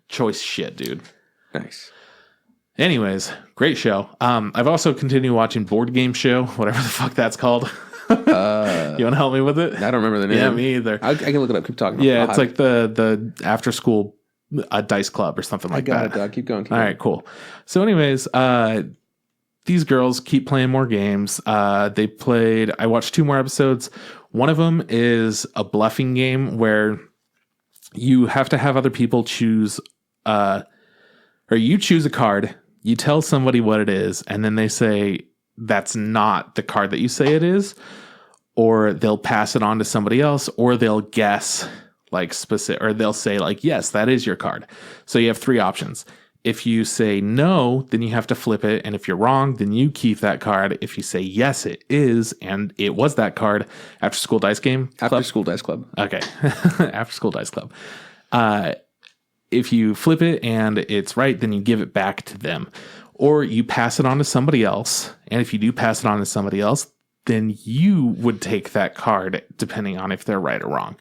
choice shit, dude.
Nice.
Anyways, great show. I've also continued watching Board Game Show, whatever the fuck that's called. You want to help me with it?
I don't remember the name.
Yeah, me either.
I can look it up. Keep talking.
Yeah, it's like the after school dice club or something like that.
I got it, dog. Keep going.
All right, cool. So anyways, these girls keep playing more games. I watched 2 more episodes. One of them is a bluffing game where you have to have other people choose, or you choose a card, you tell somebody what it is, and then they say that's not the card that you say it is, or they'll pass it on to somebody else, or they'll guess like specific, or they'll say like, yes, that is your card. So you have 3 options. If you say no, then you have to flip it. And if you're wrong, then you keep that card. If you say yes, it is, and it was that card. After school dice game?
After school dice club.
Okay. After school dice club. If you flip it and it's right, then you give it back to them. Or you pass it on to somebody else. And if you do pass it on to somebody else, then you would take that card depending on if they're right or wrong.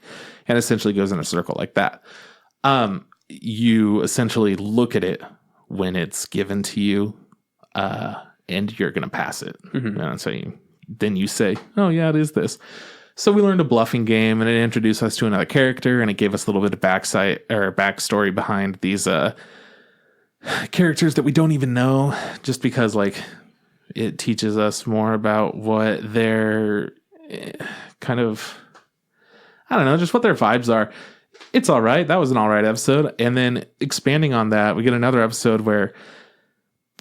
And essentially goes in a circle like that. You essentially look at it when it's given to you, and you're going to pass it. Mm-hmm. And so then you say, oh, yeah, it is this. So we learned a bluffing game, and it introduced us to another character, and it gave us a little bit of backstory behind these characters that we don't even know, just because like it teaches us more about what their kind of, I don't know, just what their vibes are. It's all right. That was an all right episode. And then expanding on that, we get another episode where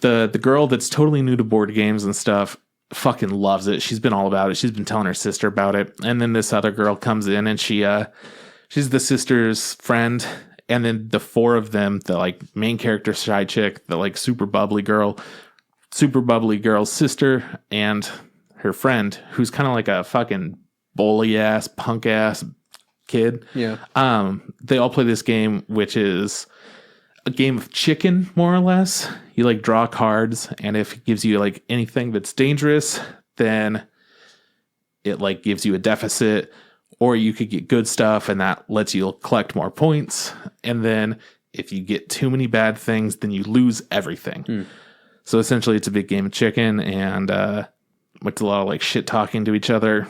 the girl that's totally new to board games and stuff fucking loves it. She's been all about it. She's been telling her sister about it. And then this other girl comes in and she's the sister's friend. And then the 4 of them, the like main character shy chick, the like super bubbly girl's sister, and her friend, who's kind of like a fucking bully ass, punk ass kid.
Yeah.
They all play this game, which is a game of chicken, more or less. You like draw cards, and if it gives you like anything that's dangerous, then it like gives you a deficit, or you could get good stuff and that lets you collect more points. And then if you get too many bad things, then you lose everything. So essentially it's a big game of chicken, and it's a lot of like shit talking to each other.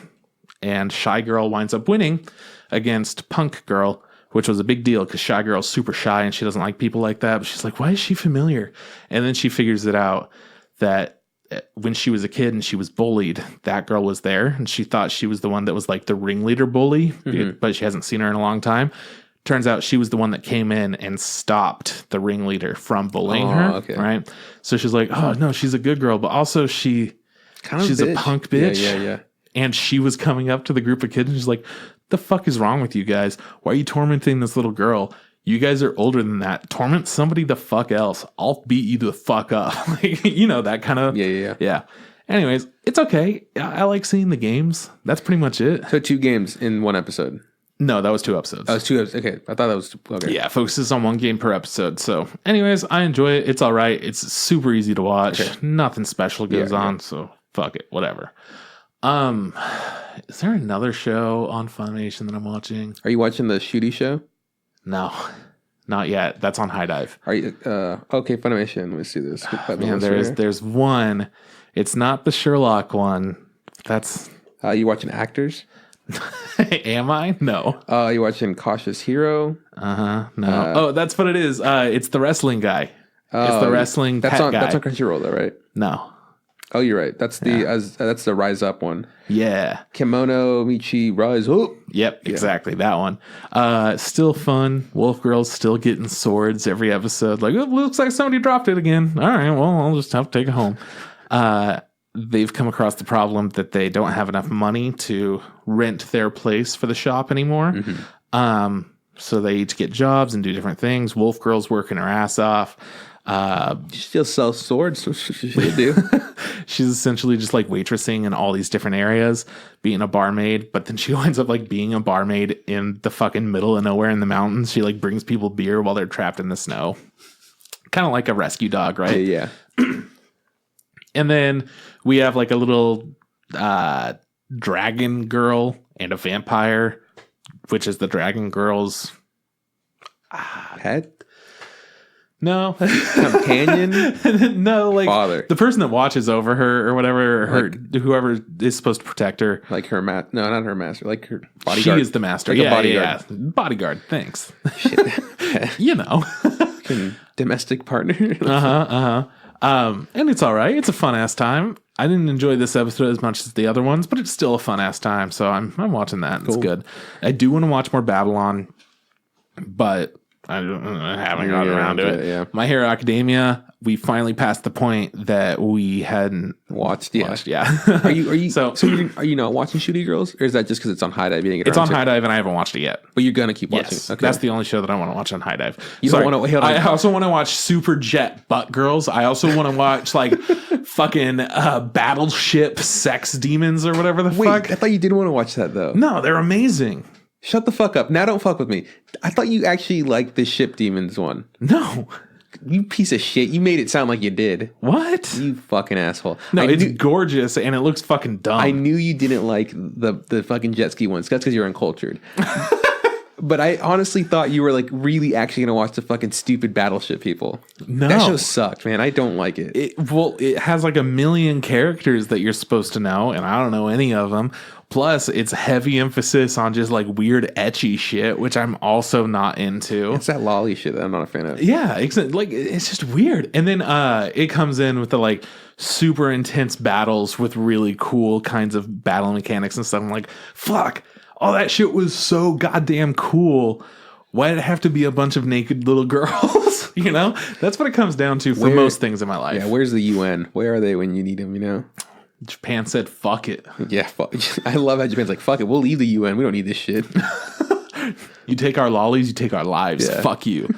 And Shy Girl winds up winning against Punk Girl, which was a big deal because Shy Girl's super shy and she doesn't like people like that. But she's like, why is she familiar? And then she figures it out that when she was a kid and she was bullied, that girl was there. And she thought she was the one that was like the ringleader bully, but she hasn't seen her in a long time. Turns out she was the one that came in and stopped the ringleader from bullying her. Okay. Right. So she's like, oh, no, she's a good girl. But also she's a punk bitch.
Yeah.
And she was coming up to the group of kids and she's like, the fuck is wrong with you guys? Why are you tormenting this little girl? You guys are older than that. Torment somebody the fuck else. I'll beat you the fuck up. Like, you know, that kind of. Yeah. Anyways, it's okay. I like seeing the games. That's pretty much it.
So 2 games in 1 episode.
No, that was 2 episodes.
That was 2 episodes. Okay. I thought that was okay.
Yeah, focuses on 1 game per episode. So anyways, I enjoy it. It's all right. It's super easy to watch. Okay. Nothing special goes on. So fuck it. Whatever. Is there another show on Funimation that I'm watching?
Are you watching the Shooty show?
No, not yet. That's on High Dive.
Are you okay? Funimation. Let me see this.
Man, there's one. It's not the Sherlock one. That's.
You watching Actors?
Am I? No.
You watching Cautious Hero?
No. That's what it is. It's the wrestling guy. It's the wrestling.
That's
pet
on.
guy.
That's on Crunchyroll, though, right?
No.
Oh, you're right. That's that's the Rise Up one.
Yeah.
Kimono Michi Rise Up.
Yep, exactly that one. Still fun. Wolf Girl's still getting swords every episode. Like, it looks like somebody dropped it again. All right, well, I'll just have to take it home. They've come across the problem that they don't have enough money to rent their place for the shop anymore. Mm-hmm. So they each get jobs and do different things. Wolf Girl's working her ass off.
She still sells swords, so she should do.
She's essentially just like waitressing in all these different areas, being a barmaid, but then she winds up like being a barmaid in the fucking middle of nowhere in the mountains. She like brings people beer while they're trapped in the snow. Kind of like a rescue dog, right?
Yeah.
And then we have like a little dragon girl and a vampire, which is the dragon girl's
pet.
No.
Companion?
No, like
father.
The person that watches over her or whatever, whoever is supposed to protect her.
Like her no, not her master, like her bodyguard.
She is the master.
Like
a
bodyguard.
Yeah. Bodyguard, thanks. You know.
Domestic partner.
And it's all right. It's a fun ass time. I didn't enjoy this episode as much as the other ones, but it's still a fun ass time. So I'm watching that. Cool. It's good. I do want to watch more Babylon, but I haven't gotten around to it.
Yeah.
My Hero Academia, we finally passed the point that we hadn't
watched.
Yeah.
Are you are you not watching Shooty Girls, or is that just because it's on High Dive?
It's on High Dive, and I haven't watched it yet.
But you're gonna keep watching.
Yes,
okay.
That's the only show that I want to watch on High Dive.
Don't want to.
I also want to watch Super Jet Butt Girls. I also want to watch like fucking Battleship Sex Demons or whatever the fuck.
I thought you did want to watch that though.
No, they're amazing.
Shut the fuck up. Now don't fuck with me. I thought you actually liked the Ship Demons one.
No.
You piece of shit. You made it sound like you did.
What?
You fucking asshole.
No, it's gorgeous and it looks fucking dumb.
I knew you didn't like the fucking jet ski ones. That's because you're uncultured. But I honestly thought you were like really actually going to watch the fucking stupid Battleship people.
No.
That show sucked, man. I don't like it.
It has like a million characters that you're supposed to know, and I don't know any of them. Plus, it's heavy emphasis on just like weird ecchi shit, which I'm also not into.
It's that lolly shit that I'm not a fan of.
Yeah, like it's just weird. And then it comes in with the like super intense battles with really cool kinds of battle mechanics and stuff. I'm like, fuck, all that shit was so goddamn cool. Why did it have to be a bunch of naked little girls? You know, that's what it comes down to for most things in my life.
Yeah, where's the UN? Where are they when you need them? You know.
Japan said, fuck it.
Yeah, fuck. I love how Japan's like, fuck it, we'll leave the UN. We don't need this shit.
You take our lollies, you take our lives. Yeah. Fuck you.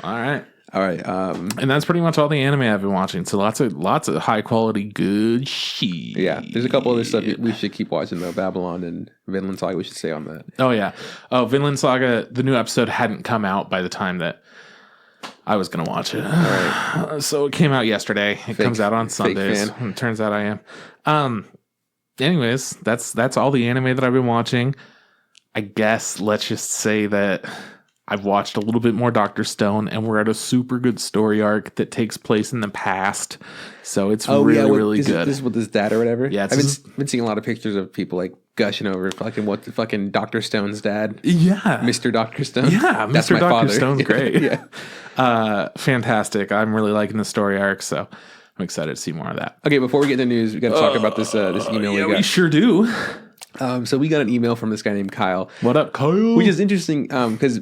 All right.
And
that's pretty much all the anime I've been watching. So lots of high quality good shit.
Yeah, there's a couple other stuff we should keep watching though. Babylon and Vinland Saga, we should say on that.
Oh yeah. Oh, Vinland Saga, the new episode hadn't come out by the time that I was going to watch it. All right. So it came out yesterday. It comes out on Sundays. It turns out I am. Anyways, that's all the anime that I've been watching. I guess let's just say that I've watched a little bit more Dr. Stone, and we're at a super good story arc that takes place in the past. So it's really good.
This is with his dad or whatever?
Yeah.
I've been seeing a lot of pictures of people like gushing over fucking what the fucking Dr. Stone's dad.
Yeah.
Mr. Dr. Stone.
Yeah.
That's
Mr.
my
Dr.
father.
Stone's great.
Yeah.
Fantastic. I'm really liking the story arc, so I'm excited to see more of that.
Okay, before we get into news, we got to talk about this email we got.
We sure do.
So we got an email from this guy named Kyle.
What up, Kyle?
Which is interesting because,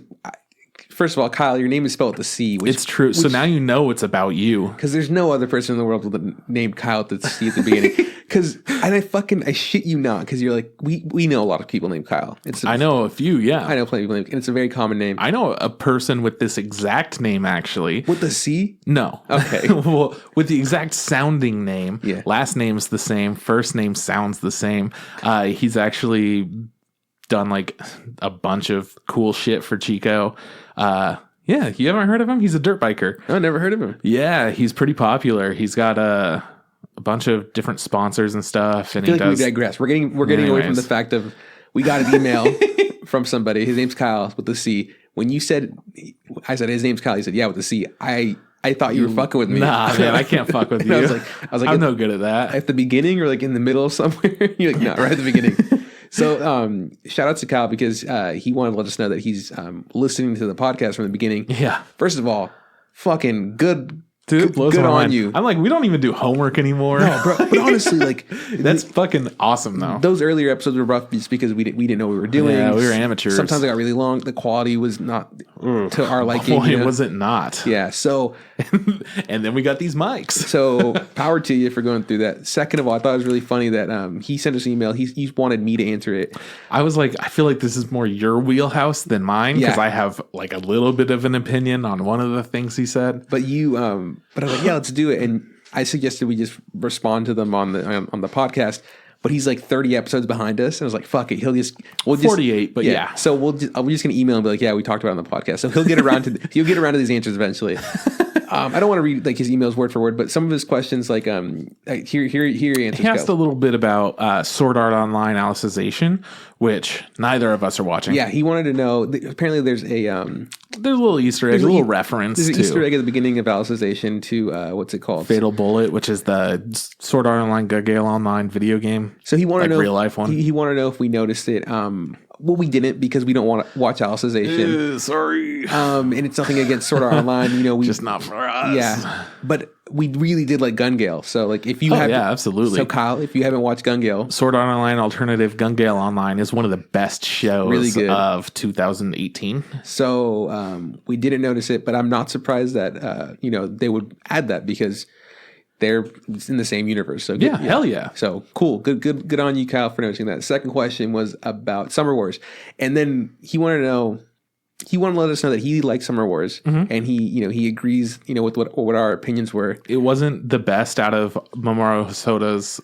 first of all, Kyle, your name is spelled with a C.
It's true. So now you know it's about you.
Because there's no other person in the world with the name Kyle with the C at the beginning. I shit you not, because you're like, we know a lot of people named Kyle.
I know a few, yeah.
I know plenty of people named, and it's a very common name.
I know a person with this exact name, actually.
With the C?
No.
Okay.
Well, with the exact sounding name.
Yeah.
Last name's the same. First name sounds the same. He's actually done like a bunch of cool shit for Chico. Yeah, you haven't heard of him? He's a dirt biker.
I never heard of him.
Yeah, he's pretty popular. He's got a bunch of different sponsors and stuff. And
I feel like we digress. We're getting away from the fact of we got an email from somebody. His name's Kyle with the C. When you said, I said his name's Kyle. He said, yeah, with the C. I thought you were fucking with me.
Nah, man, I can't fuck with you. I was like, I'm no good at that.
At the beginning or like in the middle of somewhere? You're like, no, right at the beginning. So shout out to Kyle because he wanted to let us know that he's listening to the podcast from the beginning.
Yeah.
First of all, fucking good
dude. It blows
good
my
on
mind.
you.
I'm like, we don't even do homework anymore.
No, bro. But honestly, like
that's fucking awesome, though.
Those earlier episodes were rough just because we didn't know what we were doing.
Yeah, we were amateurs.
Sometimes they got really long. The quality was not to our liking.
Boy, was it not.
Yeah. So,
and then we got these mics.
So power to you for going through that. Second of all, I thought it was really funny that he sent us an email. He wanted me to answer it.
I was like, I feel like this is more your wheelhouse than mine because I have like a little bit of an opinion on one of the things he said.
But but I was like, yeah, let's do it. And I suggested we just respond to them on the podcast. But he's like 30 episodes behind us. And I was like, fuck it. We'll
48, but yeah.
So we're just going to email him and be like, yeah, we talked about it on the podcast. So he'll get around to these answers eventually. I don't want to read like his emails word for word, but some of his questions, like here your answers.
He asked a little bit about Sword Art Online Alicization, which neither of us are watching.
Yeah, he wanted to know. Apparently, there's a
little Easter egg, a little reference.
There's an Easter egg at the beginning of Alicization to what's it called?
Fatal Bullet, which is the Sword Art Online Gale Online video game.
So he wanted to know
real life one.
He wanted to know if we noticed it. Well, we didn't because we don't want to watch Alicization.
Sorry.
And it's nothing against Sword Art Online. You know, we
just not for us.
Yeah, but we really did like Gun Gale. So like, if you have,
absolutely.
So Kyle, if you haven't watched Gun Gale,
Sword Art Online Alternative Gun Gale Online is one of the best shows
really good.
Of 2018.
So we didn't notice it, but I'm not surprised that they would add that because they're in the same universe. So
yeah, hell yeah.
So cool. Good on you, Kyle, for noticing that. Second question was about Summer Wars. And then he wanted to let us know that he likes Summer Wars, and he agrees, with what our opinions were.
It wasn't the best out of Mamoru Hosoda's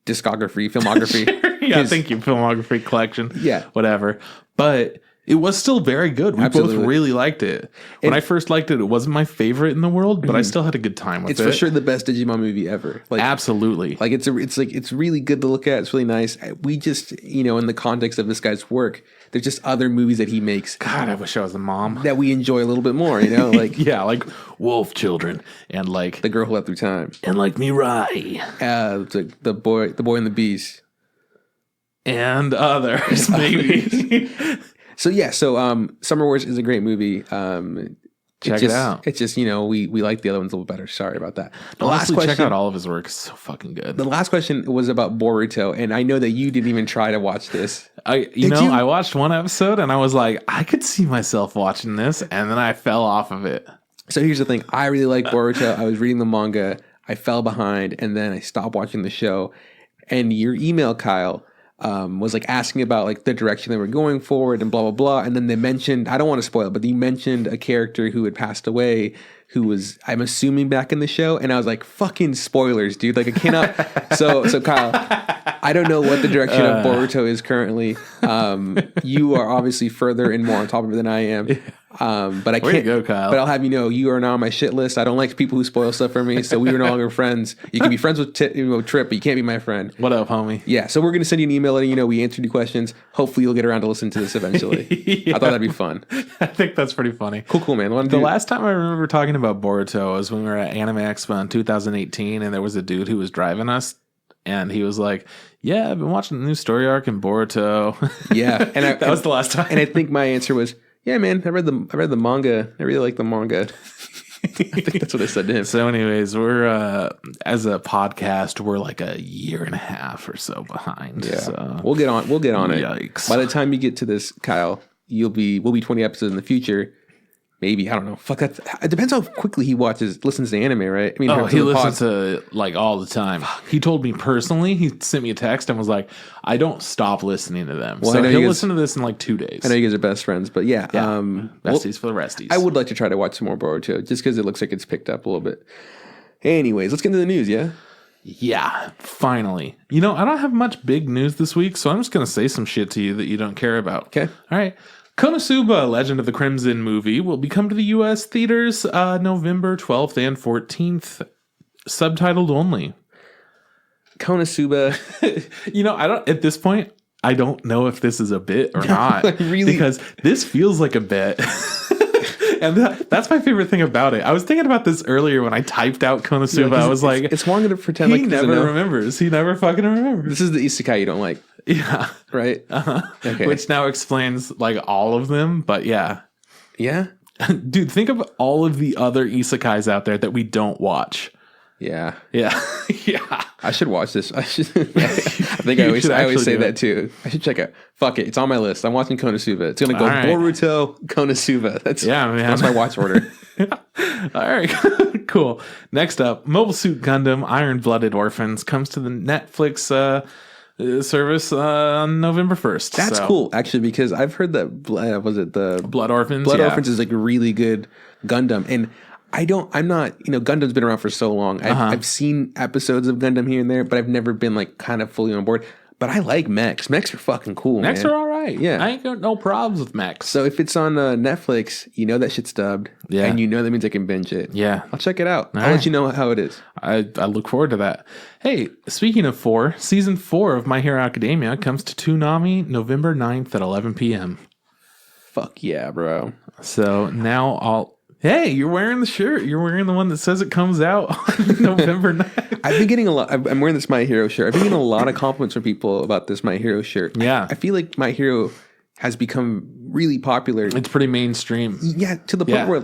filmography.
Yeah, thank you, filmography collection.
Yeah.
Whatever. But it was still very good. We both really liked it. When I first liked it, it wasn't my favorite in the world, but I still had a good time with it.
It's for sure the best Digimon movie ever. Like,
absolutely.
Like it's really good to look at. It's really nice. We just, in the context of this guy's work, there's just other movies that he makes.
God, I wish I was a mom.
That we enjoy a little bit more, like
yeah, like Wolf Children and like
The Girl Who Left Through Time
and like Mirai,
the boy and the Beast
and others maybe.
So Summer Wars is a great movie.
Check it out.
It's just, we like the other ones a little better. Sorry about that.
The last question, check out all of his work. It's so fucking good.
The last question was about Boruto, and I know that you didn't even try to watch this.
I watched one episode and I was like, I could see myself watching this, and then I fell off of it.
So here's the thing. I really like Boruto. I was reading the manga. I fell behind, and then I stopped watching the show. And your email, Kyle, was like asking about like the direction they were going forward and blah blah blah, and then they mentioned, I don't want to spoil it, but they mentioned a character who had passed away, who was, I'm assuming, back in the show, and I was like, fucking spoilers, dude! Like I cannot. So Kyle, I don't know what the direction of Boruto is currently. You are obviously further and more on top of it than I am. But I can't.
Way to go, Kyle.
But I'll have you know, you are now on my shit list. I don't like people who spoil stuff for me, so we are no longer friends. You can be friends with Trip, but you can't be my friend.
What up, homie?
Yeah, so we're gonna send you an email letting you know we answered your questions. Hopefully, you'll get around to listen to this eventually. Yeah. I thought that'd be fun.
I think that's pretty funny.
Cool, man.
The last time I remember talking about Boruto was when we were at Anime Expo in 2018, and there was a dude who was driving us. And he was like, "Yeah, I've been watching the new story arc in Boruto."
Yeah, and
that was the last time.
And I think my answer was, "Yeah, man, I read the manga. I really like the manga." I think that's what I said to him.
So, anyways, we're as a podcast, we're like a year and a half or so behind.
Yeah,
so.
we'll get on it.
Yikes!
By the time you get to this, Kyle, we'll be 20 episodes in the future. Maybe, I don't know. Fuck that. It depends how quickly he listens to anime, right? I mean,
he listens to like all the time. He told me personally, he sent me a text and was like, I don't stop listening to them. Well, so he'll listen to this in like 2 days.
I know you guys are best friends, but yeah.
Besties for the resties.
I would like to try to watch some more Boruto just because it looks like it's picked up a little bit. Anyways, let's get into the news, yeah?
Yeah, finally. I don't have much big news this week, so I'm just going to say some shit to you that you don't care about.
Okay.
All right. Konosuba, Legend of the Crimson movie, will be come to the U.S. theaters November 12th and 14th, subtitled only.
Konosuba.
At this point, I don't know if this is a bit or not.
Really?
Because this feels like a bit. And that's my favorite thing about it. I was thinking about this earlier when I typed out Konosuba. I was like,
it's longer to pretend like
he never remembers. He never fucking remembers.
This is the isekai you don't like.
Yeah.
Right?
Uh-huh.
Okay.
Which now explains like all of them, but yeah.
Yeah?
Dude, think of all of the other isekais out there that we don't watch.
Yeah.
Yeah.
I should watch this. I think I always say that too. I should check it. Fuck it. It's on my list. I'm watching Konosuba. It's going to go Boruto, Konosuba. That's my watch order.
All right. Cool. Next up, Mobile Suit Gundam Iron-Blooded Orphans comes to the Netflix service on November 1st.
That's cool, actually, because I've heard that, was it the
Blood Orphans?
Orphans is like a really good Gundam. And I'm not, Gundam's been around for so long. I've seen episodes of Gundam here and there, but I've never been like kind of fully on board. But I like mechs. Mechs are fucking cool,
Mechs are all right.
Yeah.
I ain't got no problems with mechs.
So if it's on Netflix, that shit's dubbed.
Yeah.
And that means I can binge it.
Yeah.
I'll check it out. I'll let you know how it is.
I look forward to that. Hey, speaking of 4, season 4 of My Hero Academia comes to Toonami November 9th at 11 p.m.
Fuck yeah, bro.
So now Hey, you're wearing the shirt. You're wearing the one that says it comes out on November 9th.
I've been getting a lot. I'm wearing this My Hero shirt. I've been getting a lot of compliments from people about this My Hero shirt.
Yeah.
I feel like My Hero has become really popular.
It's pretty mainstream.
Yeah, to the point where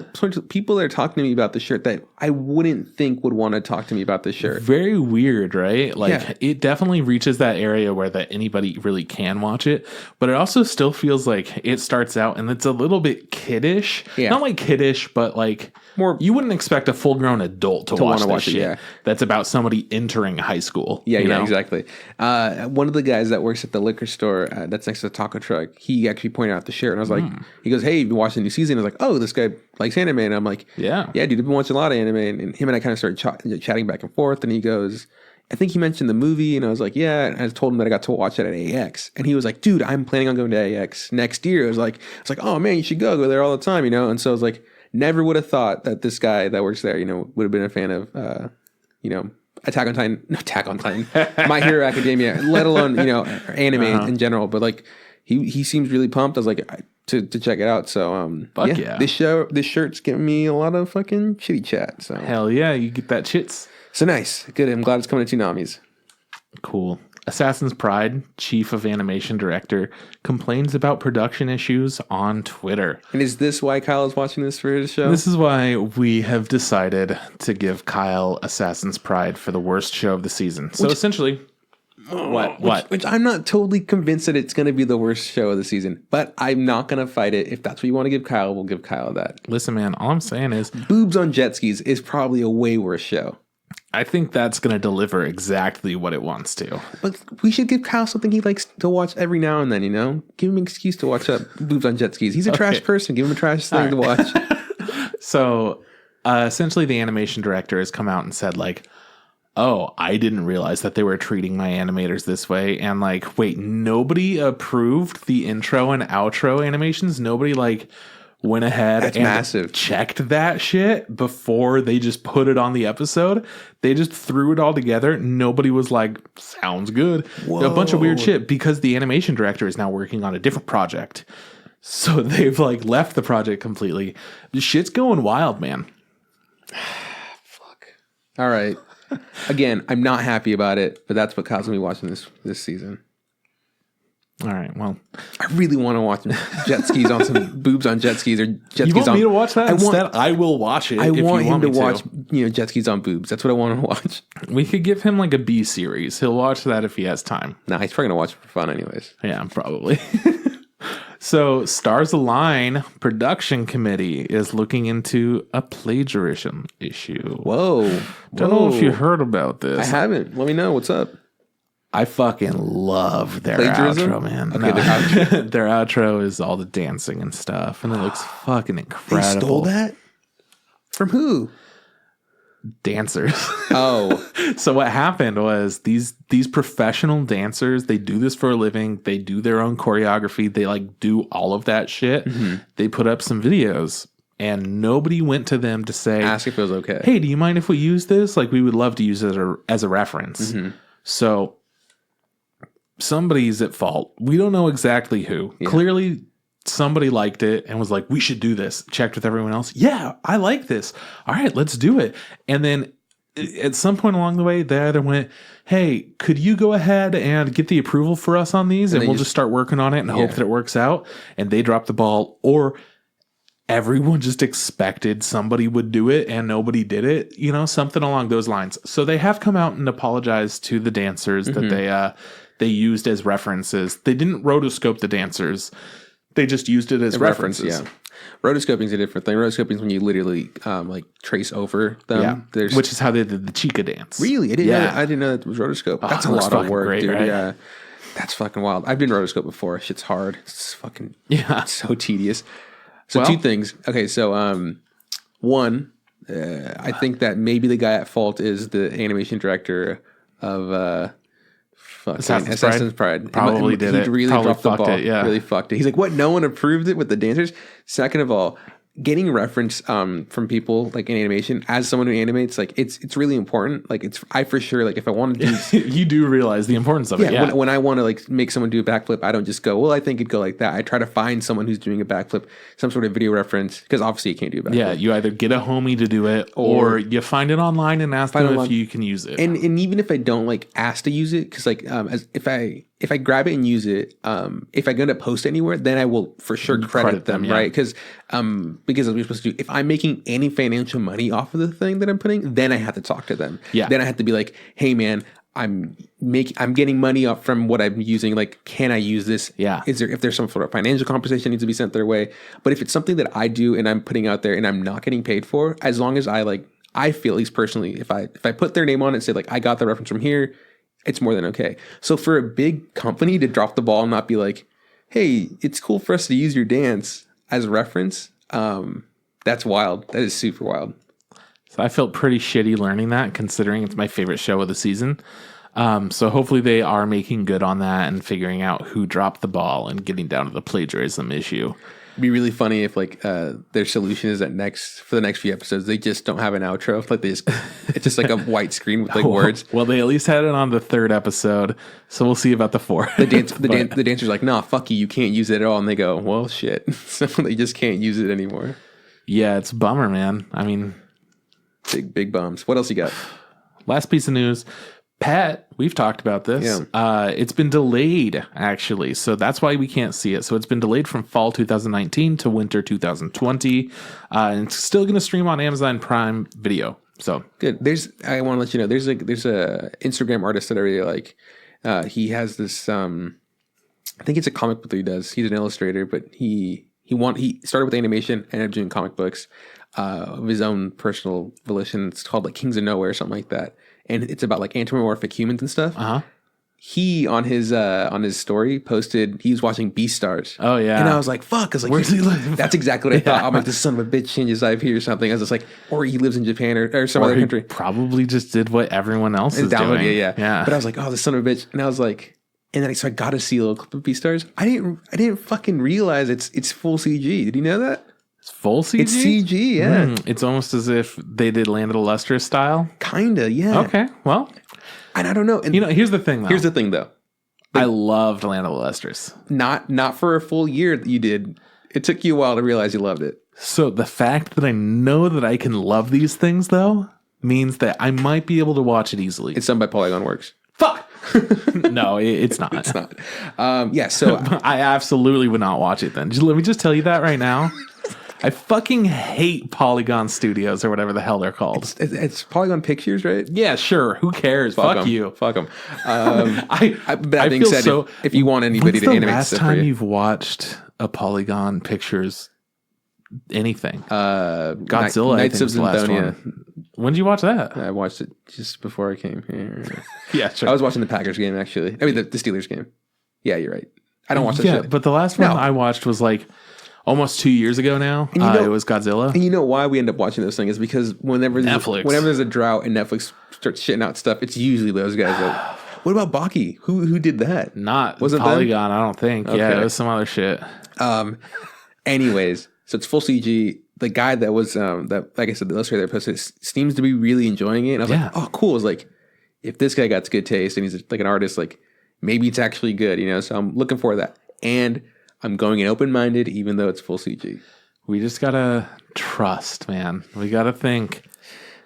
people are talking to me about the shirt that I wouldn't think would want to talk to me about this shirt.
Very weird, right? Like, it definitely reaches that area where that anybody really can watch it, but it also still feels like it starts out and it's a little bit kiddish. Yeah. Not like kiddish, but like more. You wouldn't expect a full-grown adult to watch this shit. Yeah. That's about somebody entering high school.
Yeah, exactly. One of the guys that works at the liquor store that's next to the taco truck, he actually pointed out the shirt, and I was like, he goes, "Hey, you been watching the new season?" I was like, "Oh, this guy likes anime," and I'm like, "Yeah, dude, I've been watching a lot of anime." And him and I kind of started chatting back and forth, and he goes, "I think he mentioned the movie," and I was like, "Yeah," and I told him that I got to watch it at AX, and he was like, "Dude, I'm planning on going to AX next year." I was like, "Oh man, you should go there all the time," And so I was like, never would have thought that this guy that works there, would have been a fan of, Attack on Titan, My Hero Academia, let alone anime in general. But like, he seems really pumped. I was like, to check it out. So this shirt's giving me a lot of fucking chitty chat. So
hell yeah, you get that chits.
So nice, good. I'm glad it's coming to Toonami's.
Cool. Assassin's Pride chief of animation director complains about production issues on Twitter.
And is this why Kyle is watching this for his show?
This is why we have decided to give Kyle Assassin's Pride for the worst show of the season. So essentially, Which
I'm not totally convinced that it's going to be the worst show of the season, but I'm not going to fight it. If that's what you want to give Kyle, we'll give Kyle that.
Listen, man, all I'm saying is
Boobs on Jet Skis is probably a way worse show.
I think that's going to deliver exactly what it wants to.
But we should give Kyle something he likes to watch every now and then, Give him an excuse to watch Boobs on Jet Skis. He's a trash person. Give him a trash thing to watch.
So, essentially, the animation director has come out and said, like, oh, I didn't realize that they were treating my animators this way. And, like, wait, nobody approved the intro and outro animations? Nobody, like, went ahead and checked that shit before they just put it on the episode? They just threw it all together. Nobody was like, sounds good. Whoa. A bunch of weird shit because the animation director is now working on a different project. So they've, like, left the project completely. The shit's going wild, man.
Fuck. All right. Again, I'm not happy about it, but that's what Kyle's gonna be watching this season.
All right. Well,
I really want to watch jet skis on some boobs on jet skis or jet skis on. You
want me to watch that instead? I will watch it.
I want him to watch jet skis on boobs. That's what I want to watch.
We could give him like a B series. He'll watch that if he has time.
Nah, he's probably gonna watch it for fun anyways.
Yeah, probably. So, Stars Align production committee is looking into a plagiarism issue.
Whoa.
Don't know if you heard about this.
I haven't. Let me know. What's up?
I fucking love their outro, man. Okay, no, their outro is all the dancing and stuff, and it looks fucking incredible.
They stole that? From who?
Dancers.
Oh.
So what happened was these professional dancers, they do this for a living. They do their own choreography. They like do all of that shit. Mm-hmm. They put up some videos and nobody went to them to say,
ask if it was okay.
Hey, do you mind if we use this? Like, we would love to use it as a reference. Mm-hmm. So somebody's at fault. We don't know exactly who. Yeah. Clearly somebody liked it and was like, we should do this. Checked with everyone else. Yeah, I like this. All right, let's do it. And then at some point along the way, they either went, hey, could you go ahead and get the approval for us on these? And we'll just start working on it and hope that it works out. And they dropped the ball. Or everyone just expected somebody would do it and nobody did it, something along those lines. So they have come out and apologized to the dancers that they used as references. They didn't rotoscope the dancers. They just used it as references.
Yeah. Rotoscoping is a different thing. Rotoscoping is when you literally trace over them.
Yeah. Which is how they did the Chica dance.
Really? I didn't know that was rotoscope. That's a lot of work, great, dude. Right? Yeah. That's fucking wild. I've been rotoscope before. Shit's hard. It's fucking so tedious. So two things. Okay, so one, I think that maybe the guy at fault is the animation director of Assassin's Pride.
Probably did it.
He really dropped the ball. Really fucked it. He's like, what? No one approved it with the dancers? Second of all, getting reference from people like in animation as someone who animates, like it's really important. Like I for sure, like if I want to do
you do realize the importance of it. Yeah.
When I want to like make someone do a backflip, I don't just go, well, I think it'd go like that. I try to find someone who's doing a backflip, some sort of video reference, because obviously you can't do a backflip.
Yeah, you either get a homie to do it or you find it online and ask them if you can use it.
And even if I don't like ask to use it, because like if I grab it and use it, if I'm going to post anywhere, then I will for sure credit them, right? Because as we're supposed to do, if I'm making any financial money off of the thing that I'm putting, then I have to talk to them.
Yeah.
Then I have to be like, hey man, I'm getting money up from what I'm using. Like, can I use this?
Yeah.
If there's some sort of financial compensation needs to be sent their way. But if it's something that I do and I'm putting out there and I'm not getting paid for, as long as I feel, at least personally, if I put their name on it and say like, I got the reference from here, it's more than okay. So for a big company to drop the ball and not be like, hey, it's cool for us to use your dance as a reference, that's wild. That is super wild.
So I felt pretty shitty learning that, considering it's my favorite show of the season. So hopefully they are making good on that and figuring out who dropped the ball and getting down to the plagiarism issue.
It'd be really funny if like their solution is that for the next few episodes they just don't have an outro. Like it's just like a white screen with like words.
Well, they at least had it on the third episode, so we'll see about the fourth.
The dancer's like, nah, fuck you, you can't use it at all. And they go, well, shit. So they just can't use it anymore.
Yeah, it's a bummer, man. I mean,
big bums. What else you got?
Last piece of news. Pet, we've talked about this. Yeah. It's been delayed, actually. So that's why we can't see it. So it's been delayed from fall 2019 to winter 2020. And it's still going to stream on Amazon Prime Video. So
good. I want to let you know, there's a Instagram artist that I really like. He has this, I think it's a comic book that he does. He's an illustrator, but he started with animation and ended up doing comic books of his own personal volition. It's called like Kings of Nowhere or something like that. And it's about like anthropomorphic humans and stuff.
Uh-huh.
He on his story posted he was watching Beastars.
Oh yeah.
And I was like, fuck. I was like, where's he live? That's exactly what I thought. I'm like, this son of a bitch changes IP or something. I was just like, or he lives in Japan or some other country.
Probably just did what everyone else is doing.
Yeah. But I was like, oh, this son of a bitch. And I was like, and then I got to see a little clip of Beastars. I didn't fucking realize it's full CG. Did you know that?
It's full CG?
It's CG, yeah.
It's almost as if they did Land of the Lustrous style.
Kinda, yeah.
Okay, well.
And I don't know. And
here's the thing, though.
Like,
I loved Land of the Lustrous.
Not for a full year that you did. It took you a while to realize you loved it.
So the fact that I know that I can love these things, though, means that I might be able to watch it easily.
It's done by Polygon Works.
Fuck! No, it's not.
It's not. So
I absolutely would not watch it then. Let me just tell you that right now. I fucking hate Polygon Studios or whatever the hell they're called.
It's Polygon Pictures, right?
Yeah, sure. Who cares? Fuck you.
Fuck them. But that being said, if you want anybody to animate
stuff for you. When's the last time you've watched a Polygon Pictures anything? Godzilla,
Knights of Zindonia.
When did you watch that?
I watched it just before I came here.
Yeah, sure.
I was watching the Packers game, actually. I mean, the Steelers game. Yeah, you're right. I don't watch that shit.
But the last one I watched was like almost 2 years ago now. It was Godzilla.
And you know why we end up watching this thing is because whenever there's a drought and Netflix starts shitting out stuff, it's usually those guys that... What about Baki? Who did that?
Wasn't Polygon, them? I don't think. Okay. Yeah, it was some other shit.
Anyways, so it's full CG. The guy that was, like I said, the illustrator that posted seems to be really enjoying it. And I was like, oh, cool. It's like, if this guy got good taste and he's like an artist, like maybe it's actually good, So I'm looking for that. And I'm going in open-minded, even though it's full CG.
We just gotta trust, man. We gotta think.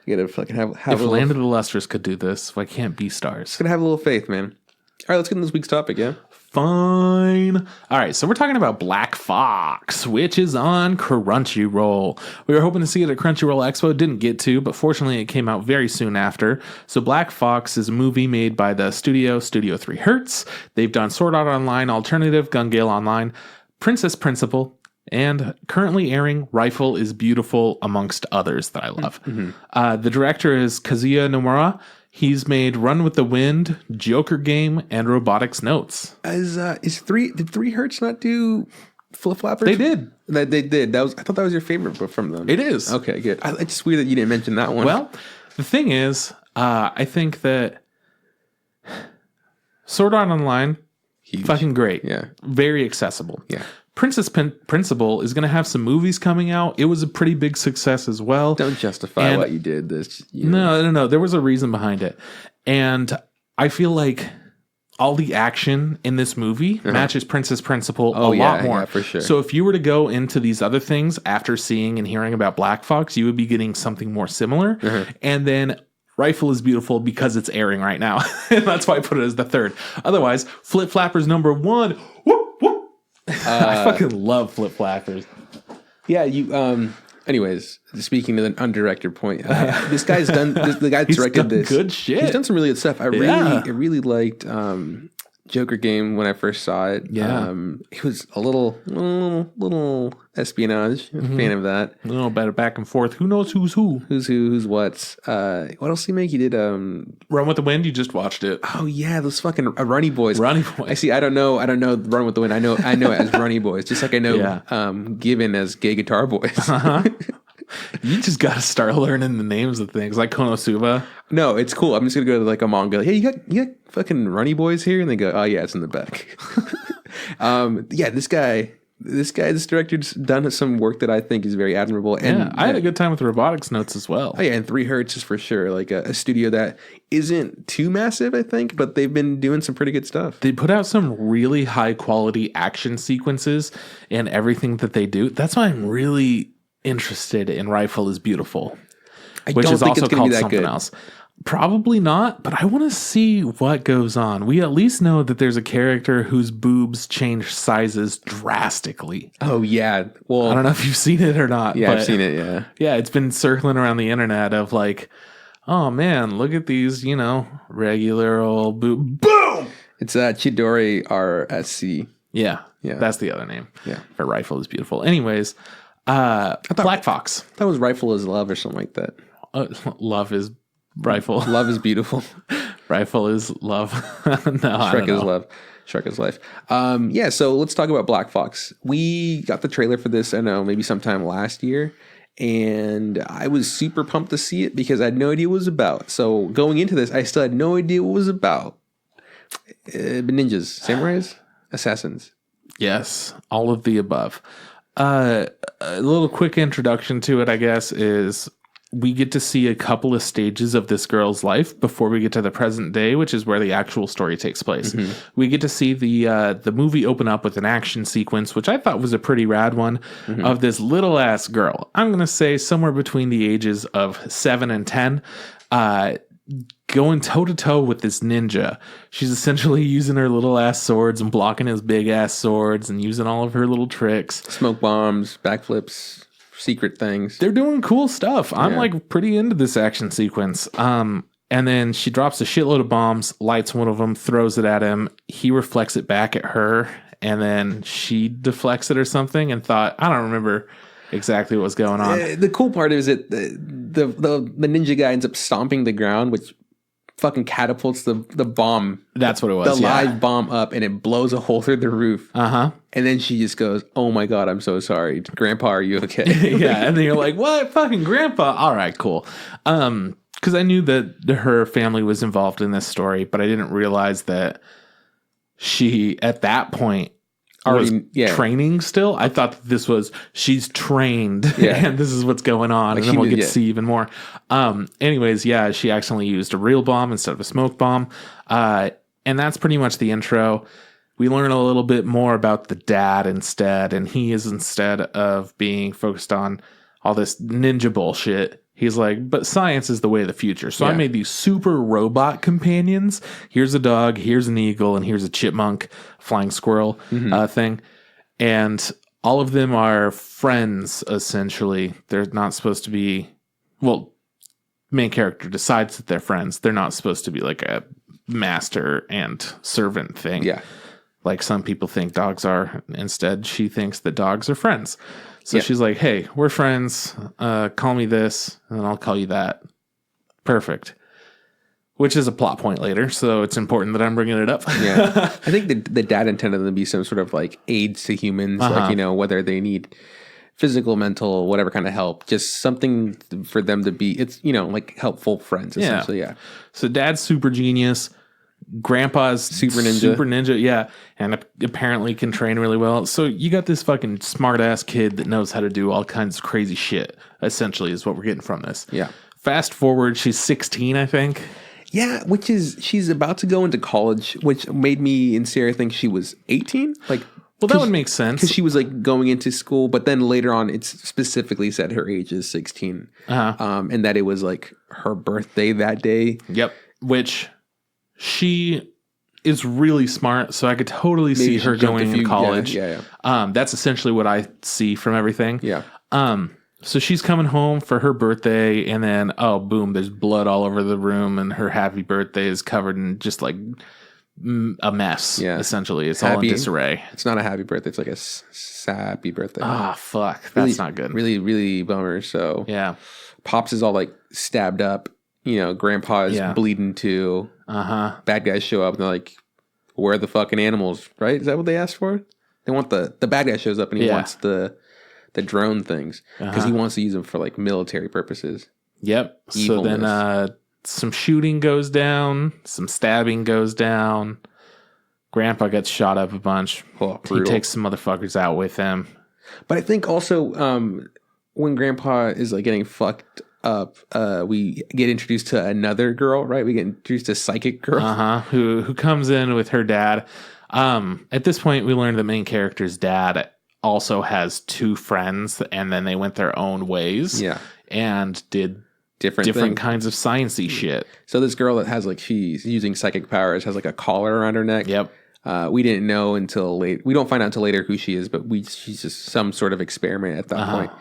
You gotta fucking have
if Land of the Lustrous could do this, why can't Beastars?
Just gotta have a little faith, man. All right, let's get into this week's topic, yeah?
fine. All right, so we're talking about Black Fox, which is on Crunchyroll. We were hoping to see it at Crunchyroll Expo, didn't get to, but fortunately it came out very soon after. So Black Fox is a movie made by the Studio 3 Hertz. They've done Sword Art Online, Alternative, Gale Online, Princess Principal, and currently airing Rifle is Beautiful, amongst others that I love. The director is Kazuya Nomura. He's made Run with the Wind, Joker Game, and Robotics Notes.
Did 3 Hertz not do Flip Flappers?
They did.
They did. I thought that was your favorite book from them.
It is.
Okay, good. It's just weird that you didn't mention that one.
Well, the thing is, I think that Sword Art Online, fucking great.
Yeah.
Very accessible.
Yeah.
Princess Principal is going to have some movies coming out. It was a pretty big success as well.
Don't justify what you did.
No. There was a reason behind it. And I feel like all the action in this movie matches Princess Principal a lot more.
Yeah, for sure.
So if you were to go into these other things after seeing and hearing about Black Fox, you would be getting something more similar. And then Rifle is Beautiful because it's airing right now. And that's why I put it as the third. Otherwise, Flip Flappers number 1. Whoop, whoop. I fucking love Flip Flappers.
Yeah, anyways, speaking of the undirected point, this guy's done. The guy that directed this,
good shit.
He's done some really good stuff. I really liked Joker Game when I first saw it.
Yeah,
it was a little espionage. I'm a fan of that.
A little better back and forth. Who knows who's who?
Who's who? Who's what? What else did he make? He did
Run with the Wind. You just watched it.
Oh yeah, those fucking Runny Boys.
Runny Boys.
I see. I don't know Run with the Wind. I know it as Runny Boys. Just like I know Given as Gay Guitar Boys.
You just got to start learning the names of things like Konosuba.
No, it's cool. I'm just gonna go to like a manga. Hey, you got fucking Runny Boys here, and they go, oh yeah, it's in the back. This director's done some work that I think is very admirable. And
I had a good time with the Robotics Notes as well.
Oh yeah, and 3 Hertz is for sure like a studio that isn't too massive, I think, but they've been doing some pretty good stuff.
They put out some really high quality action sequences and everything that they do. That's why I'm really interested in Rifle is Beautiful, which is also called something else. Probably not, but I want to see what goes on. We at least know that there's a character whose boobs change sizes drastically.
Oh yeah, well,
I don't know if you've seen it or not.
Yeah, I've seen it. Yeah,
it's been circling around the internet of like, oh man, look at these, regular old boob. Boom.
It's Chidori RSC.
Yeah, that's the other name.
Yeah,
for Rifle is Beautiful. Anyways. Black Fox.
That was Rifle is Love or something like that.
Love is Rifle.
Love is Beautiful.
Rifle is Love. No,
Shrek is Love. Shrek is Life. So let's talk about Black Fox. We got the trailer for this, I don't know, maybe sometime last year. And I was super pumped to see it because I had no idea what it was about. So going into this, I still had no idea what it was about. Ninjas, samurais, assassins.
Yes, all of the above. A little quick introduction to it, I guess, is we get to see a couple of stages of this girl's life before we get to the present day, which is where the actual story takes place. We get to see the movie open up with an action sequence, which I thought was a pretty rad one, of this little ass girl. I'm going to say somewhere between the ages of 7 and 10, going toe to toe with this ninja. She's essentially using her little ass swords and blocking his big ass swords and using all of her little tricks.
Smoke bombs, backflips, secret things.
They're doing cool stuff. I'm like pretty into this action sequence. And then she drops a shitload of bombs, lights one of them, throws it at him. He reflects it back at her, and then she deflects it or something and thought, I don't remember exactly what was going on.
The cool part is that the ninja guy ends up stomping the ground, which fucking catapults the bomb.
That's what it was.
The live bomb up, and it blows a hole through the roof. And then she just goes, "Oh my god, I'm so sorry, Grandpa. Are you okay?"
And then you're like, "What, fucking Grandpa?" All right, cool. Because I knew that her family was involved in this story, but I didn't realize that she, at that point, was training still. I thought that this was she's trained and this is what's going on, like, and then we'll get to see even more. Anyways, she accidentally used a real bomb instead of a smoke bomb, and that's pretty much the intro. We learn a little bit more about the dad instead, and he is, instead of being focused on all this ninja bullshit, He's like, but science is the way of the future. So I
Yeah.
made these super robot companions. Here's a dog, here's an eagle, and here's a chipmunk, flying squirrel thing. And all of them are friends, essentially. They're not supposed to be, well, main character decides that they're friends. They're not supposed to be like a master and servant thing.
Yeah.
Like some people think dogs are. Instead, she thinks that dogs are friends. So she's like, hey, we're friends. Call me this, and then I'll call you that. Perfect. Which is a plot point later, so it's important that I'm bringing it up.
Yeah. I think the dad intended them to be some sort of like aids to humans, like, you know, whether they need physical, mental, whatever kind of help, just something for them to be, it's, you know, like helpful friends, essentially. Yeah.
So dad's super genius. Grandpa's
Super ninja.
Yeah. And apparently can train really well. So you got this fucking smart ass kid that knows how to do all kinds of crazy shit, essentially, is what we're getting from this.
Yeah.
Fast forward, she's 16, I think.
Yeah, which is, she's about to go into college, which made me and Sarah think she was 18. Like,
well, that would make sense.
Because she was like going into school, but then later on, it's specifically said her age is 16. And that it was like her birthday that day.
Yep. Which she is really smart, so I could totally see her going into college.
Yeah.
That's essentially what I see from everything.
Yeah.
So she's coming home for her birthday, and then, oh, boom, there's blood all over the room, and her happy birthday is covered in just like a mess, essentially. It's all in disarray.
It's not a happy birthday. It's like a sappy birthday.
Ah, fuck. That's not good.
Really, really bummer. So
yeah.
Pops is all like stabbed up. You know, Grandpa is bleeding too. Bad guys show up, and they're like, where are the fucking animals, right? Is that what they asked for? They want the bad guy shows up, and he wants the drone things because he wants to use them for like military purposes.
Yep. So then some shooting goes down, some stabbing goes down. Grandpa gets shot up a bunch.
Oh,
he takes some motherfuckers out with him.
But I think also when Grandpa is like getting fucked up, we get introduced to another girl, right? We get introduced to Psychic Girl.
Who comes in with her dad. At this point, we learned the main character's dad also has two friends, and then they went their own ways. Yeah. And did different kinds of sciencey shit. So
this girl that has like, she's using psychic powers, has like a collar around her neck.
Yep.
We didn't know until late. We don't find out until later who she is, but she's just some sort of experiment at that point.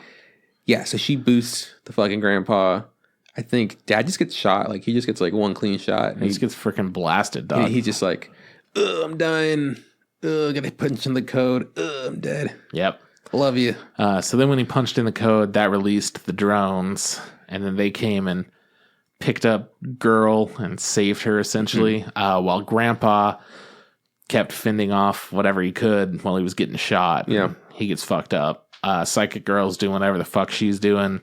Yeah. So she boosts the fucking grandpa. I think dad just gets shot. Like he just gets like one clean shot.
He just gets freaking blasted, dog.
He's just like, ugh, I'm dying. Ugh, gotta punch in the code. Ugh, I'm dead.
Yep.
Love you.
So then when he punched in the code, that released the drones, and then they came and picked up girl and saved her, essentially, while Grandpa kept fending off whatever he could while he was getting shot.
Yeah.
He gets fucked up. Psychic Girl's doing whatever the fuck she's doing.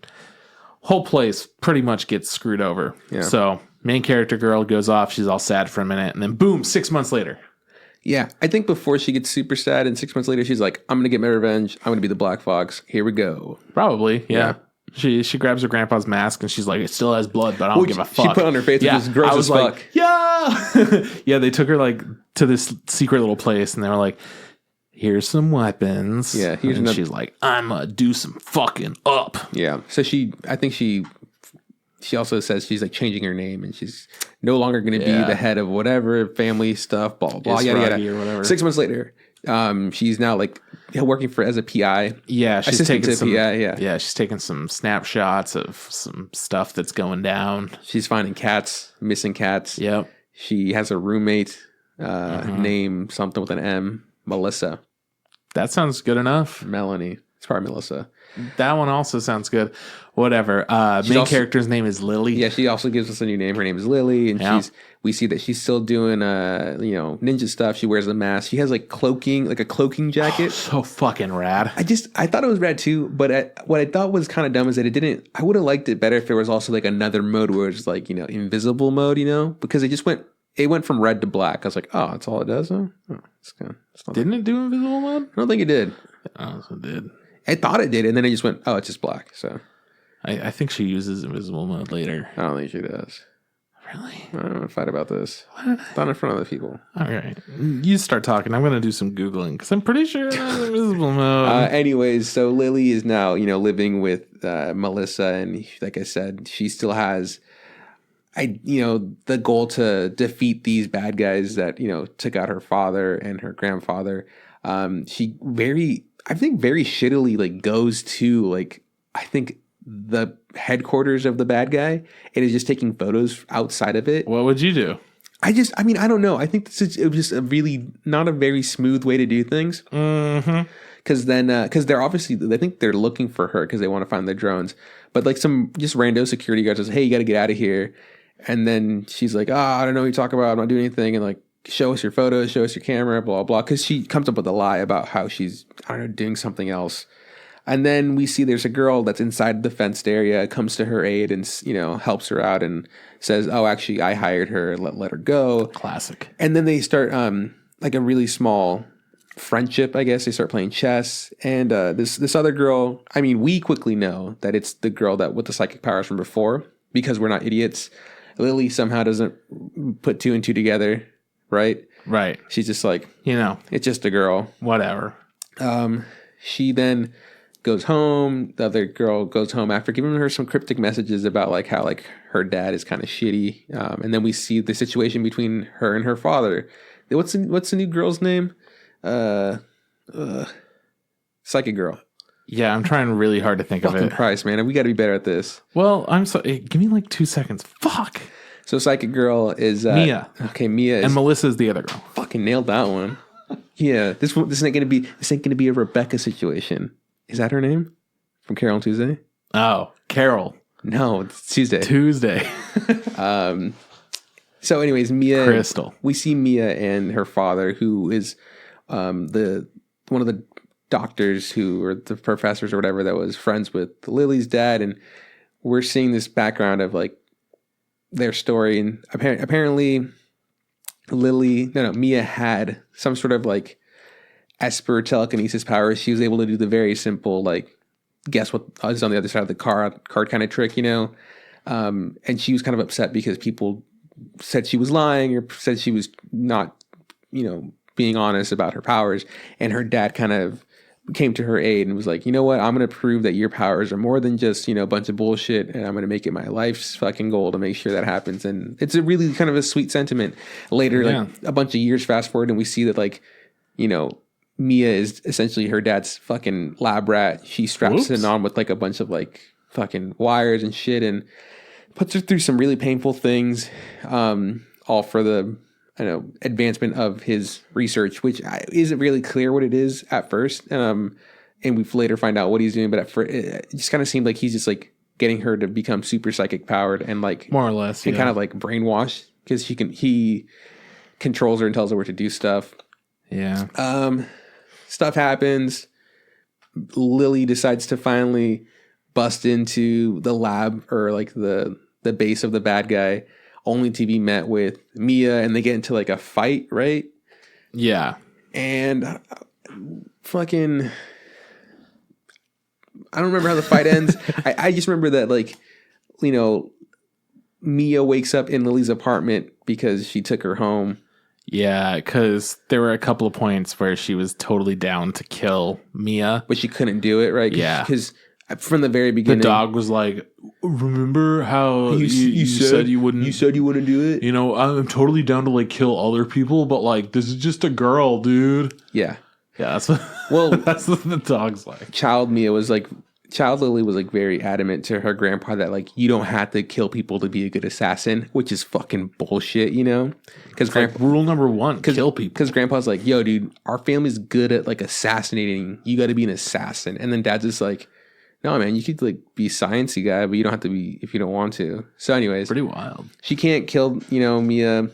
Whole place pretty much gets screwed over. Yeah. So main character girl goes off. She's all sad for a minute, and then boom, 6 months later.
Yeah, I think before she gets super sad, and 6 months later, she's like, I'm going to get my revenge. I'm going to be the Black Fox. Here we go.
Probably, yeah. She grabs her grandpa's mask, and she's like, it still has blood, but I don't give a fuck.
She put on her face, which was gross as fuck.
Like, yeah! Yeah, they took her like to this secret little place, and they were like, here's some weapons.
Yeah.
And she's like, I'm going to do some fucking up.
Yeah. So I think she also says she's like changing her name, and she's no longer going to be the head of whatever family stuff, blah, blah, yada, yada.
Or whatever.
6 months later, she's now like working as a PI.
Yeah. She's taking some
PI,
yeah. She's taking some snapshots of some stuff that's going down.
She's finding cats, missing cats.
Yep.
She has a roommate named something with an M, Melissa.
That sounds good enough.
Melanie. It's probably Melissa.
That one also sounds good. Whatever. Main character's name is Lily.
Yeah, she also gives us a new name. Her name is Lily, and we see that she's still doing ninja stuff. She wears a mask. She has like a cloaking jacket.
So fucking rad.
I thought it was rad too, but what I thought was kind of dumb is that it didn't. I would have liked it better if there was also like another mode where it's like, invisible mode, because it went from red to black. I was like, oh, that's all it does? Oh,
Didn't it do invisible mode?
I don't think it did.
Oh, it did.
I thought it did, and then it just went, oh, it's just black. So
I think she uses invisible mode later.
I don't think she does.
Really?
I don't want to fight about this. Not in front of the people.
All right. You start talking. I'm going to do some Googling because I'm pretty sure that's invisible mode.
Anyways, so Lily is now, living with Melissa. And like I said, she still has, the goal to defeat these bad guys that, took out her father and her grandfather. She very shittily, goes to, I think the headquarters of the bad guy and is just taking photos outside of it.
What would you do?
I don't know. I think it was just a really not a very smooth way to do things.
Mm-hmm.
Because they're obviously, I think they're looking for her because they want to find the drones. But some just rando security guard says, hey, you got to get out of here. And then she's like, I don't know what you talk about. I'm not doing anything. And show us your photos, show us your camera, blah, blah. Because she comes up with a lie about how she's, doing something else. And then we see there's a girl that's inside the fenced area, comes to her aid and, helps her out and says, oh, actually, I hired her, let her go.
Classic.
And then they start a really small friendship, I guess. They start playing chess. And this other girl, we quickly know that it's the girl that with the psychic powers from before because we're not idiots. Lily somehow doesn't put two and two together, right?
Right.
She's just it's just a girl.
Whatever.
She then goes home. The other girl goes home after giving her some cryptic messages about how her dad is kind of shitty. And then we see the situation between her and her father. What's the new girl's name? Psychic girl.
Yeah, I'm trying really hard to think of it.
Price, man. We got to be better at this.
Well, I'm sorry. Give me 2 seconds. Fuck.
So Psychic girl is
Mia.
Okay, Mia is,
and Melissa is the other girl.
Fucking nailed that one. Yeah, this ain't gonna be a Rebecca situation. Is that her name from Carol and Tuesday?
Oh, Carol.
No, it's Tuesday. So, anyways, Mia.
Crystal.
We see Mia and her father, who is one of the doctors or the professors or whatever that was friends with Lily's dad, and we're seeing this background of their story. And apparently, Mia had some sort of Esper telekinesis powers. She was able to do the very simple guess what is on the other side of the card kind of trick, and she was kind of upset because people said she was lying or said she was not, being honest about her powers. And her dad kind of came to her aid and was like, you know what, I'm going to prove that your powers are more than just, a bunch of bullshit. And I'm going to make it my life's fucking goal to make sure that happens. And it's a really kind of a sweet sentiment. Later, a bunch of years fast forward and we see that Mia is essentially her dad's fucking lab rat. She straps it on with a bunch of fucking wires and shit and puts her through some really painful things, all for the advancement of his research, which isn't really clear what it is at first. And we later find out what he's doing, but at first it just kind of seemed like he's just getting her to become super psychic powered and more
or less,
and kind of brainwashed because he controls her and tells her where to do stuff.
Yeah.
Stuff happens. Lily decides to finally bust into the lab or the base of the bad guy, only to be met with Mia, and they get into a fight, right?
Yeah.
And fucking, I don't remember how the fight ends. I just remember that Mia wakes up in Lily's apartment because she took her home.
Yeah, because there were a couple of points where she was totally down to kill Mia.
But she couldn't do it, right?
Yeah.
Because from the very beginning,
the dog was like, remember how you said you wouldn't...
You said you wouldn't do it?
I'm totally down to kill other people, but this is just a girl, dude.
Yeah.
Yeah, that's what, that's what the dog's like.
Child Lily was very adamant to her grandpa that you don't have to kill people to be a good assassin, which is fucking bullshit, Because
rule number 1, kill people.
Because grandpa's like, yo, dude, our family's good at assassinating. You got to be an assassin. And then dad's just like, no, man, you could be a sciencey guy, but you don't have to be if you don't want to. So, anyways,
pretty wild.
She can't kill Mia.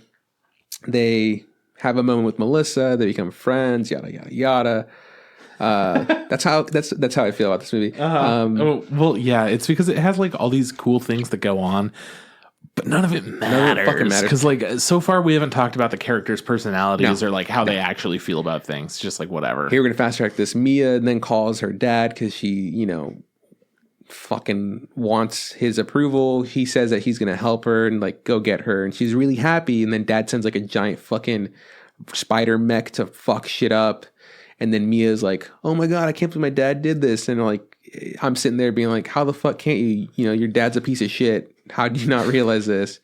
They have a moment with Melissa. They become friends. Yada yada yada. That's how I feel about this movie.
Well, yeah, it's because it has all these cool things that go on, but none of it matters. Because so far we haven't talked about the characters' personalities or how they actually feel about things. Just whatever.
Here we're gonna fast track this. Mia then calls her dad because she fucking wants his approval. He says that he's gonna help her and like go get her, and she's really happy. And then dad sends like a giant fucking spider mech to fuck shit up. And then Mia's like, oh my god, I can't believe my dad did this. And like, I'm sitting there being like, how the fuck can't you? You know, your dad's a piece of shit. How do you not realize this?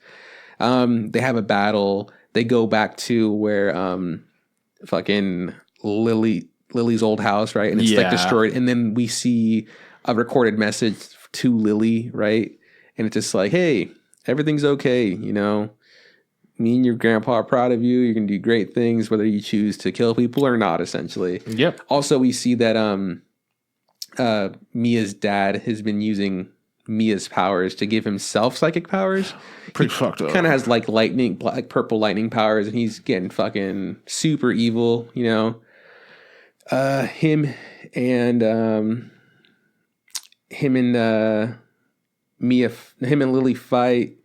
They have a battle. They go back to where fucking Lily's old house, right? And it's like destroyed. And then we see a recorded message to Lily, right? And it's just like, hey, everything's okay, you know. Me and your grandpa are proud of you. You're gonna do great things, whether you choose to kill people or not, essentially.
Yep.
Also, we see that Mia's dad has been using Mia's powers to give himself psychic powers.
Pretty fucked up.
Kind of has like lightning, like purple lightning powers, and he's getting fucking super evil, you know. Him and Lily fight.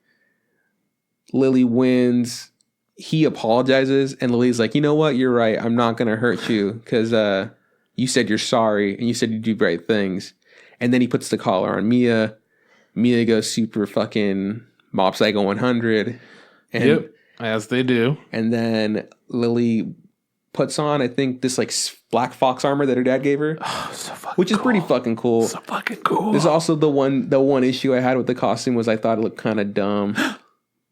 Lily wins. He apologizes, and Lily's like, you know what? You're right. I'm not going to hurt you because you said you're sorry, and you said you do great things. And then he puts the collar on Mia. Mia goes super fucking Mob Psycho 100. And,
yep, as they do.
And then Lily puts on, I think, this like black fox armor that her dad gave her, which is pretty fucking cool.
So fucking cool.
There's also the one issue I had with the costume was I thought it looked kind of dumb.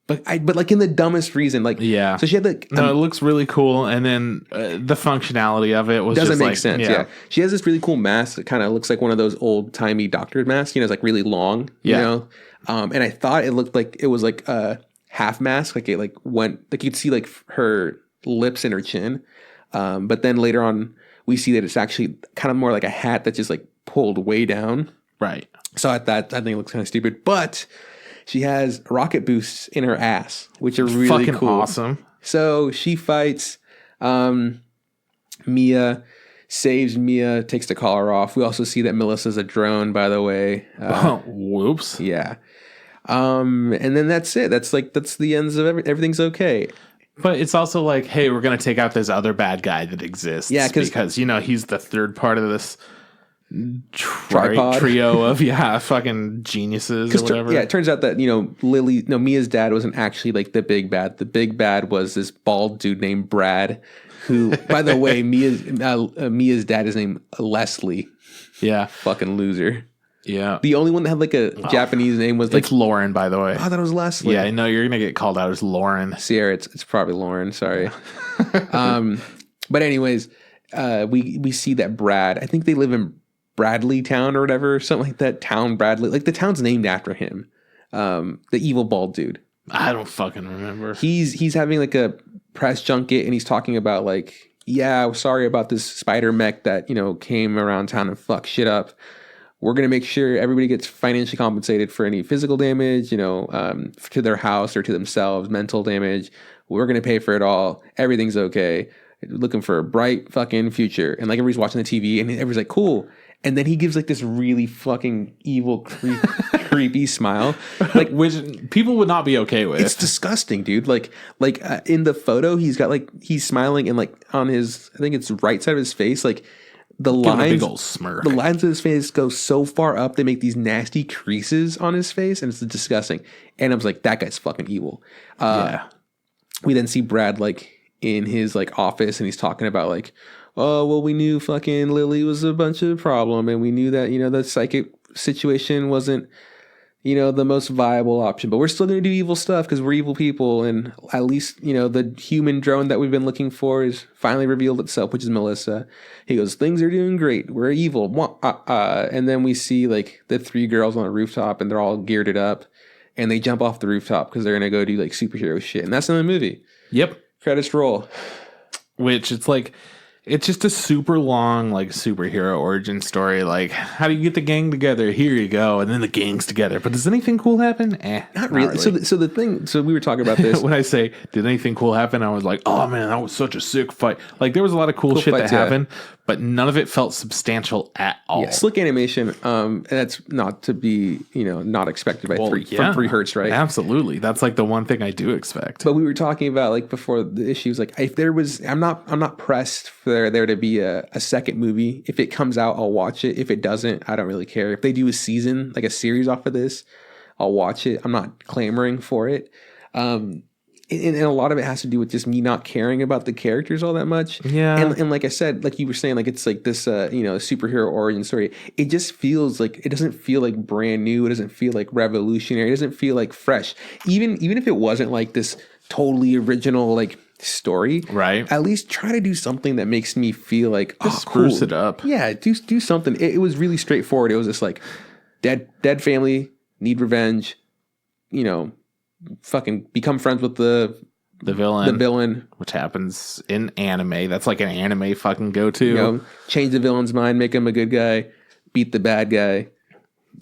But like in the dumbest reason, like
yeah.
So she had like
no, it looks really cool, and then the functionality of it was
doesn't
just
make
like,
sense. Yeah, she has this really cool mask that kind of looks like one of those old timey doctor masks. You know, it's like really long. You know, and I thought it looked like it was like a half mask, like it like went like you'd see like her lips and her chin, but then later on we see that it's actually kind of more like a hat that's just like pulled way down.
Right.
So I think it looks kind of stupid, but. She has rocket boosts in her ass, which are really
fucking
cool.
Awesome.
So she fights Mia, saves Mia, takes the collar off. We also see that Melissa's a drone, by the way.
Whoops.
Yeah. And then that's it. That's the ends of everything's okay.
But it's also like, hey, we're going to take out this other bad guy that exists.
Yeah,
because, you know, he's the third part of this
tripod
trio of fucking geniuses or whatever.
Yeah, it turns out that, you know, Mia's dad wasn't actually like the big bad. The big bad was this bald dude named Brad, who, by the way, Mia's dad is named Leslie.
Yeah,
fucking loser.
Yeah,
the only one that had like a Japanese name was like
it's Lauren, by the way.
I thought it was Leslie.
Yeah, I know you're gonna get called out as Lauren.
Sierra, it's probably Lauren. Sorry. But anyways, we see that Brad. I think they live in Bradley Town or whatever, something like that. Town Bradley, like the town's named after him. The evil bald dude.
I don't fucking remember.
He's having like a press junket and he's talking about like, yeah, sorry about this spider mech that, you know, came around town and fucked shit up. We're going to make sure everybody gets financially compensated for any physical damage, you know, to their house or to themselves, mental damage. We're going to pay for it all. Everything's okay. Looking for a bright fucking future. And like everybody's watching the TV and everybody's like, cool. And then he gives like this really fucking evil, creepy smile, like
which people would not be okay with.
It's disgusting, dude. Like in the photo, he's got like he's smiling and like on his, I think it's right side of his face, like the lines,
big old smirk.
The lines of his face go so far up, they make these nasty creases on his face, and it's disgusting. And I was like, that guy's fucking evil.
Yeah.
We then see Brad like in his like office, and he's talking about like, oh, well, we knew fucking Lily was a bunch of problem, and we knew that, you know, the psychic situation wasn't, you know, the most viable option, but we're still going to do evil stuff because we're evil people, and at least, you know, the human drone that we've been looking for is finally revealed itself, which is Melissa. He goes, things are doing great. We're evil. And then we see, like, the three girls on a rooftop, and they're all geared it up, and they jump off the rooftop because they're going to go do, like, superhero shit, and that's in the movie.
Yep.
Credits roll.
Which, it's like... It's just a super long, like, superhero origin story. Like, how do you get the gang together? Here you go. And then the gang's together. But does anything cool happen?
Not really. So the thing, so we were talking about this.
When I say, did anything cool happen? I was like, oh, man, that was such a sick fight. Like, there was a lot of cool shit fights, that happened. but none of it felt substantial at all.
Yeah, slick animation. And that's not to be, not expected by from 3 hertz, right?
Absolutely. That's like the one thing I do expect.
But we were talking about like before the issues, like if there was, I'm not pressed for there to be a second movie. If it comes out, I'll watch it. If it doesn't, I don't really care. If they do a season, like a series off of this, I'll watch it. I'm not clamoring for it. And a lot of it has to do with just me not caring about the characters all that much.
Yeah.
And like I said, like you were saying, like it's like this, superhero origin story. It just feels like, it doesn't feel like brand new. It doesn't feel like revolutionary. It doesn't feel like fresh. Even if it wasn't like this totally original, like story,
right?
At least try to do something that makes me feel like,
just spruce it up.
Yeah. Do something. It was really straightforward. It was just like dead family, need revenge, fucking become friends with the villain,
which happens in anime. That's like an anime fucking go-to.
Change the villain's mind, make him a good guy, beat the bad guy,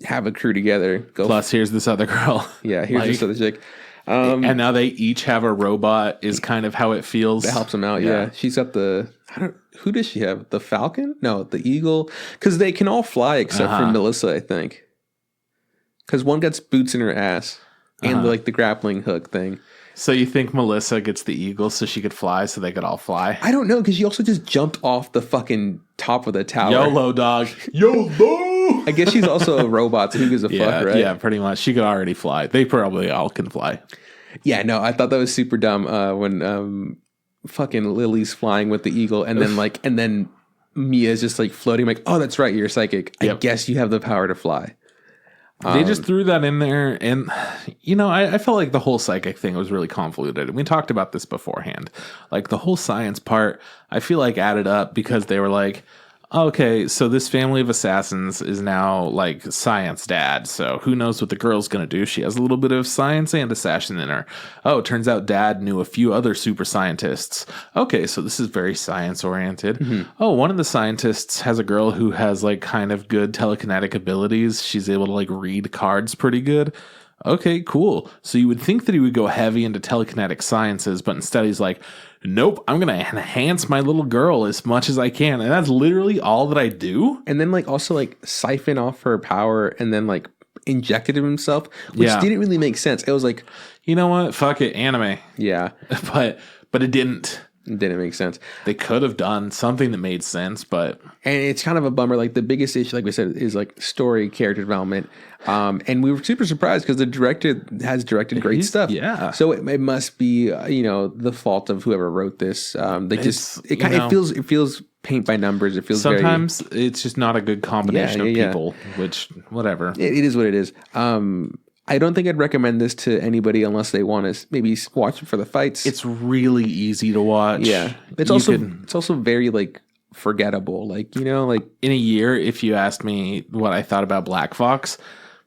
have a crew together.
Plus, here's this other girl.
Yeah, here's this other chick.
And now they each have a robot. Is kind of how it feels.
That helps them out. Yeah, she's got who does she have? The Falcon? No, the Eagle. Because they can all fly except for Melissa, I think. Because one gets boots in her ass. And the grappling hook thing.
So you think Melissa gets the eagle so she could fly, so they could all fly?
I don't know, because she also just jumped off the fucking top of the tower.
YOLO, dog. YOLO!
I guess she's also a robot, so who gives a fuck, right?
Yeah, pretty much. She could already fly. They probably all can fly.
Yeah, no, I thought that was super dumb when fucking Lily's flying with the eagle, and then and then Mia's just like floating, like, oh, that's right, you're psychic. Yep. I guess you have the power to fly.
They just threw that in there, and I felt like the whole psychic thing was really convoluted. And we talked about this beforehand. Like the whole science part, I feel like added up because they were like, okay, so this family of assassins is now like science dad. So who knows what the girl's going to do? She has a little bit of science and assassin in her. Oh, it turns out dad knew a few other super scientists. Okay, so this is very science oriented. Mm-hmm. Oh, one of the scientists has a girl who has like kind of good telekinetic abilities. She's able to like read cards pretty good. Okay, cool. So you would think that he would go heavy into telekinetic sciences, but instead he's like, nope, I'm going to enhance my little girl as much as I can. And that's literally all that I do.
And then also siphon off her power and then inject it in himself, which didn't really make sense. It was like,
you know what? Fuck it, anime.
Yeah.
But it didn't.
It didn't make sense.
They could have done something that made sense, but...
And it's kind of a bummer. Like the biggest issue, like we said, is story, character development. And we were super surprised because the director has directed great stuff.
Yeah.
So it must be, the fault of whoever wrote this. It feels paint by numbers. It feels
sometimes it's just not a good combination of people, which whatever.
It is what it is. I don't think I'd recommend this to anybody unless they want to maybe watch it for the fights.
It's really easy to watch.
Yeah. It's also very forgettable. In
a year, if you asked me what I thought about Black Fox,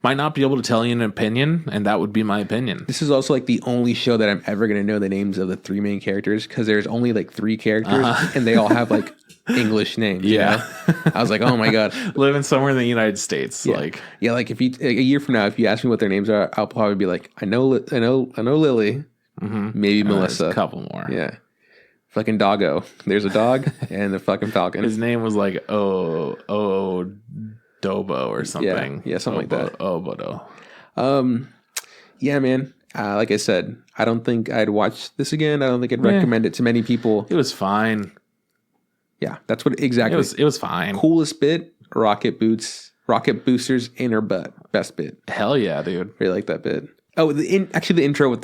might not be able to tell you an opinion, and that would be my opinion.
This is also the only show that I'm ever going to know the names of the 3 main characters, because there's only 3 characters and they all have English names.
Yeah.
I was like, oh my God.
Living somewhere in the United States.
Yeah. If you a year from now, if you ask me what their names are, I'll probably be like, I know Lily, maybe Melissa.
There's a couple more.
Yeah. Fucking doggo. There's a dog and the fucking falcon.
His name was Dobo or something.
Yeah, something like that.
Obodo.
Yeah, man. Like I said, I don't think I'd watch this again. I don't think I'd recommend it to many people.
It was fine.
Yeah, that's what exactly.
It was fine.
Coolest bit: rocket boosters in her butt. Best bit.
Hell yeah, dude.
Really like that bit. Oh, the intro with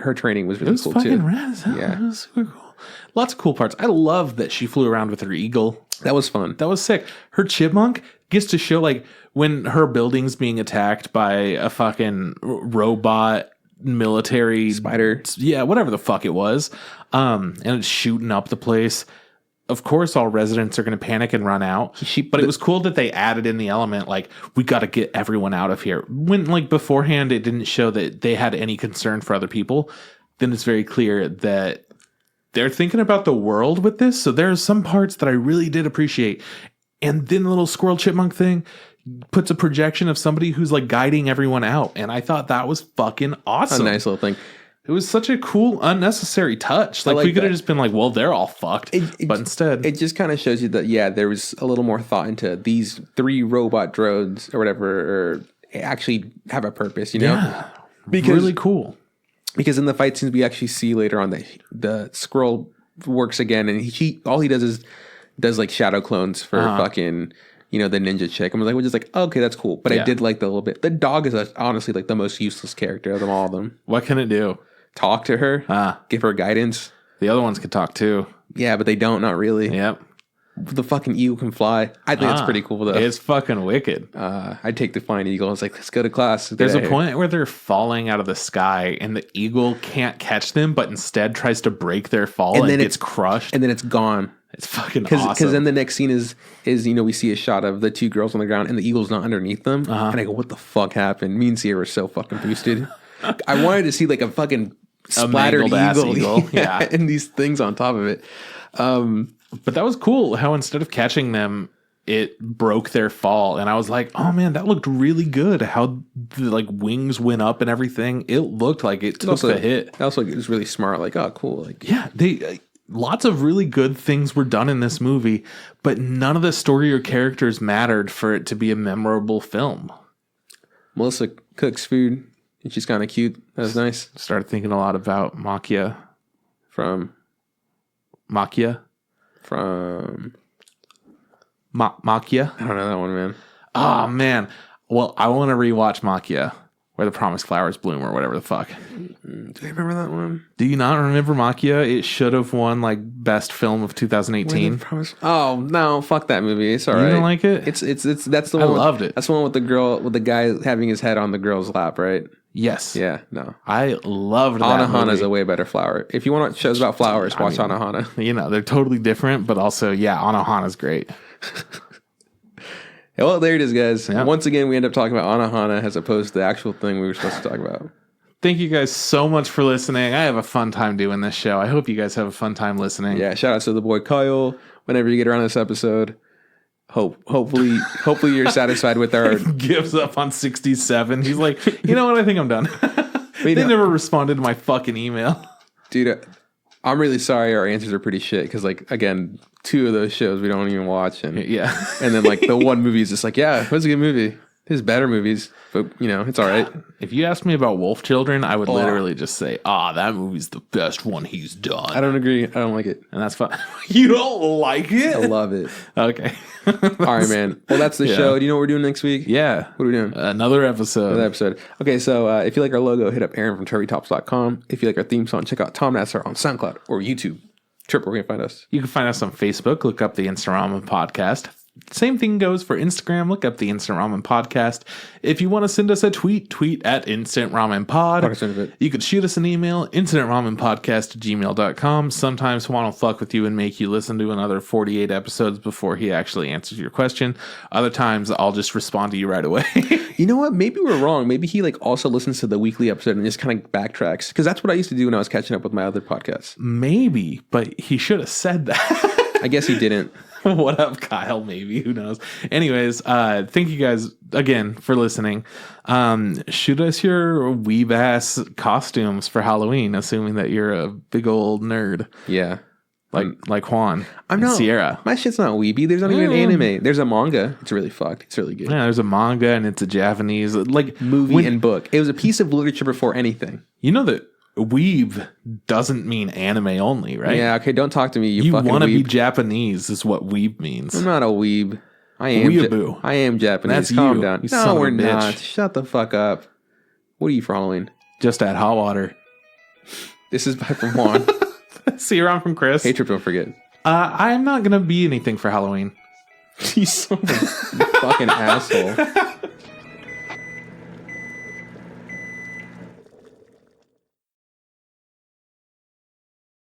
her training was really cool too.
Rad. Yeah, it was super cool. Lots of cool parts. I love that she flew around with her eagle.
That was fun.
That was sick. Her chipmunk gets to show when her building's being attacked by a fucking robot military
spider.
Yeah, whatever the fuck it was. And it's shooting up the place. Of course, all residents are going to panic and run out. But it was cool that they added in the element, we got to get everyone out of here. When, beforehand, it didn't show that they had any concern for other people. Then it's very clear that they're thinking about the world with this. So there are some parts that I really did appreciate. And then the little squirrel chipmunk thing puts a projection of somebody who's guiding everyone out. And I thought that was fucking awesome.
A nice little thing.
It was such a cool, unnecessary touch. Like we could have just been like, well, they're all fucked. But instead,
it just kind of shows you that there was a little more thought into these 3 robot droids or whatever, or actually have a purpose. You know,
because really cool.
Because in the fight scenes we actually see later on, the Skrull works again, and all he does like shadow clones for fucking. The ninja chick. I was like, we're just like, okay, that's cool. But I did like the little bit. The dog is honestly like the most useless character of all of them.
What can it do?
Talk to her. Give her guidance.
The other ones can talk too.
Yeah, but they don't. Not really.
Yep.
The fucking eagle can fly. I think it's pretty cool though.
It's fucking wicked.
I'd take the flying eagle. I was like, let's go to class.
There's a point where they're falling out of the sky and the eagle can't catch them, but instead tries to break their fall and then gets crushed.
And then it's gone.
It's fucking awesome.
Because then the next scene is we see a shot of the 2 girls on the ground and the eagle's not underneath them. And I go, what the fuck happened? Me and Sierra were so fucking boosted. I wanted to see like a fucking splattered eagle. Yeah. And these things on top of it.
But that was cool how instead of catching them, it broke their fall. And I was like, oh man, that looked really good. How the like wings went up and everything. It looked like it took the hit.
Also, it was really smart. Like, oh, cool. Like,
yeah, lots of really good things were done in this movie, but none of the story or characters mattered for it to be a memorable film.
Melissa cooks food, and she's kind of cute. That was nice.
Started thinking a lot about Makia.
From?
Makia?
From?
Makia?
I don't know that one, man.
Oh, man. Well, I want to rewatch Makia. Where the Promised Flowers Bloom or whatever the fuck.
Do you remember that one?
Do you not remember Makia? It should have won like best film of 2018.
Oh no, fuck that movie. It's all right.
You don't like it?
It's that's the one.
I loved it.
That's the one with the guy having his head on the girl's lap, right?
Yes.
Yeah. No.
I loved that movie.
Anohana is a way better flower. If you want shows about flowers, watch Anohana.
They're totally different, but also Anohana's great.
Well, there it is, guys. Yep. Once again, we end up talking about Anohana as opposed to the actual thing we were supposed to talk about.
Thank you guys so much for listening. I have a fun time doing this show. I hope you guys have a fun time listening.
Yeah, shout out to the boy Kyle. Whenever you get around this episode, hopefully you're satisfied with our...
Gives up on 67. He's like, you know what? I think I'm done. They never responded to my fucking email.
Dude, I'm really sorry our answers are pretty shit because, like, again, 2 of those shows we don't even watch. And then, like, the one movie is just like, yeah, it was a good movie. There's better movies, but, it's all right.
If you asked me about Wolf Children, I would literally just say, that movie's the best one he's done.
I don't agree. I don't like it.
And that's fine. You don't like it?
I love it.
Okay.
All right, man. Well, that's the show. Do you know what we're doing next week?
Yeah.
What are we doing?
Another episode.
Okay, so if you like our logo, hit up Aaron from TurvyTops.com. If you like our theme song, check out Tom Nassar on SoundCloud or YouTube. Trip, where can you find us?
You can find us on Facebook. Look up the Instant Ramen Podcast. Same thing goes for Instagram. Look up the Instant Ramen Podcast. If you want to send us a tweet at Instant Ramen Pod. You could shoot us an email, instantramenpodcast@gmail.com. Sometimes Juan will fuck with you and make you listen to another 48 episodes before he actually answers your question. Other times, I'll just respond to you right away.
You know what? Maybe we're wrong. Maybe he also listens to the weekly episode and just kind of backtracks. Because that's what I used to do when I was catching up with my other podcasts.
Maybe, but he should have said that.
I guess he didn't.
What up, Kyle? Maybe. Who knows? Anyways, thank you guys again for listening. Shoot us your weeb ass costumes for Halloween, assuming that you're a big old nerd.
Yeah.
Like Juan.
I'm not.
Sierra.
My shit's not weeby. There's not even an anime. There's a manga. It's really fucked. It's really good.
Yeah, there's a manga and it's a Japanese
movie and book. It was a piece of literature before anything.
You know that weeb doesn't mean anime only, right?
Yeah, okay, don't talk to me, you fucking
want to
weeb.
be Japanese is what weeb means.
I'm not a weeb. I am Japanese.
That's
Calm down.
No,
we're not. Shut the fuck up. What are you for Halloween?
Just add hot water.
This is from Juan.
See you around from Chris.
Hey, Trip, don't forget.
I'm not going to be anything for Halloween.
You son of a fucking asshole.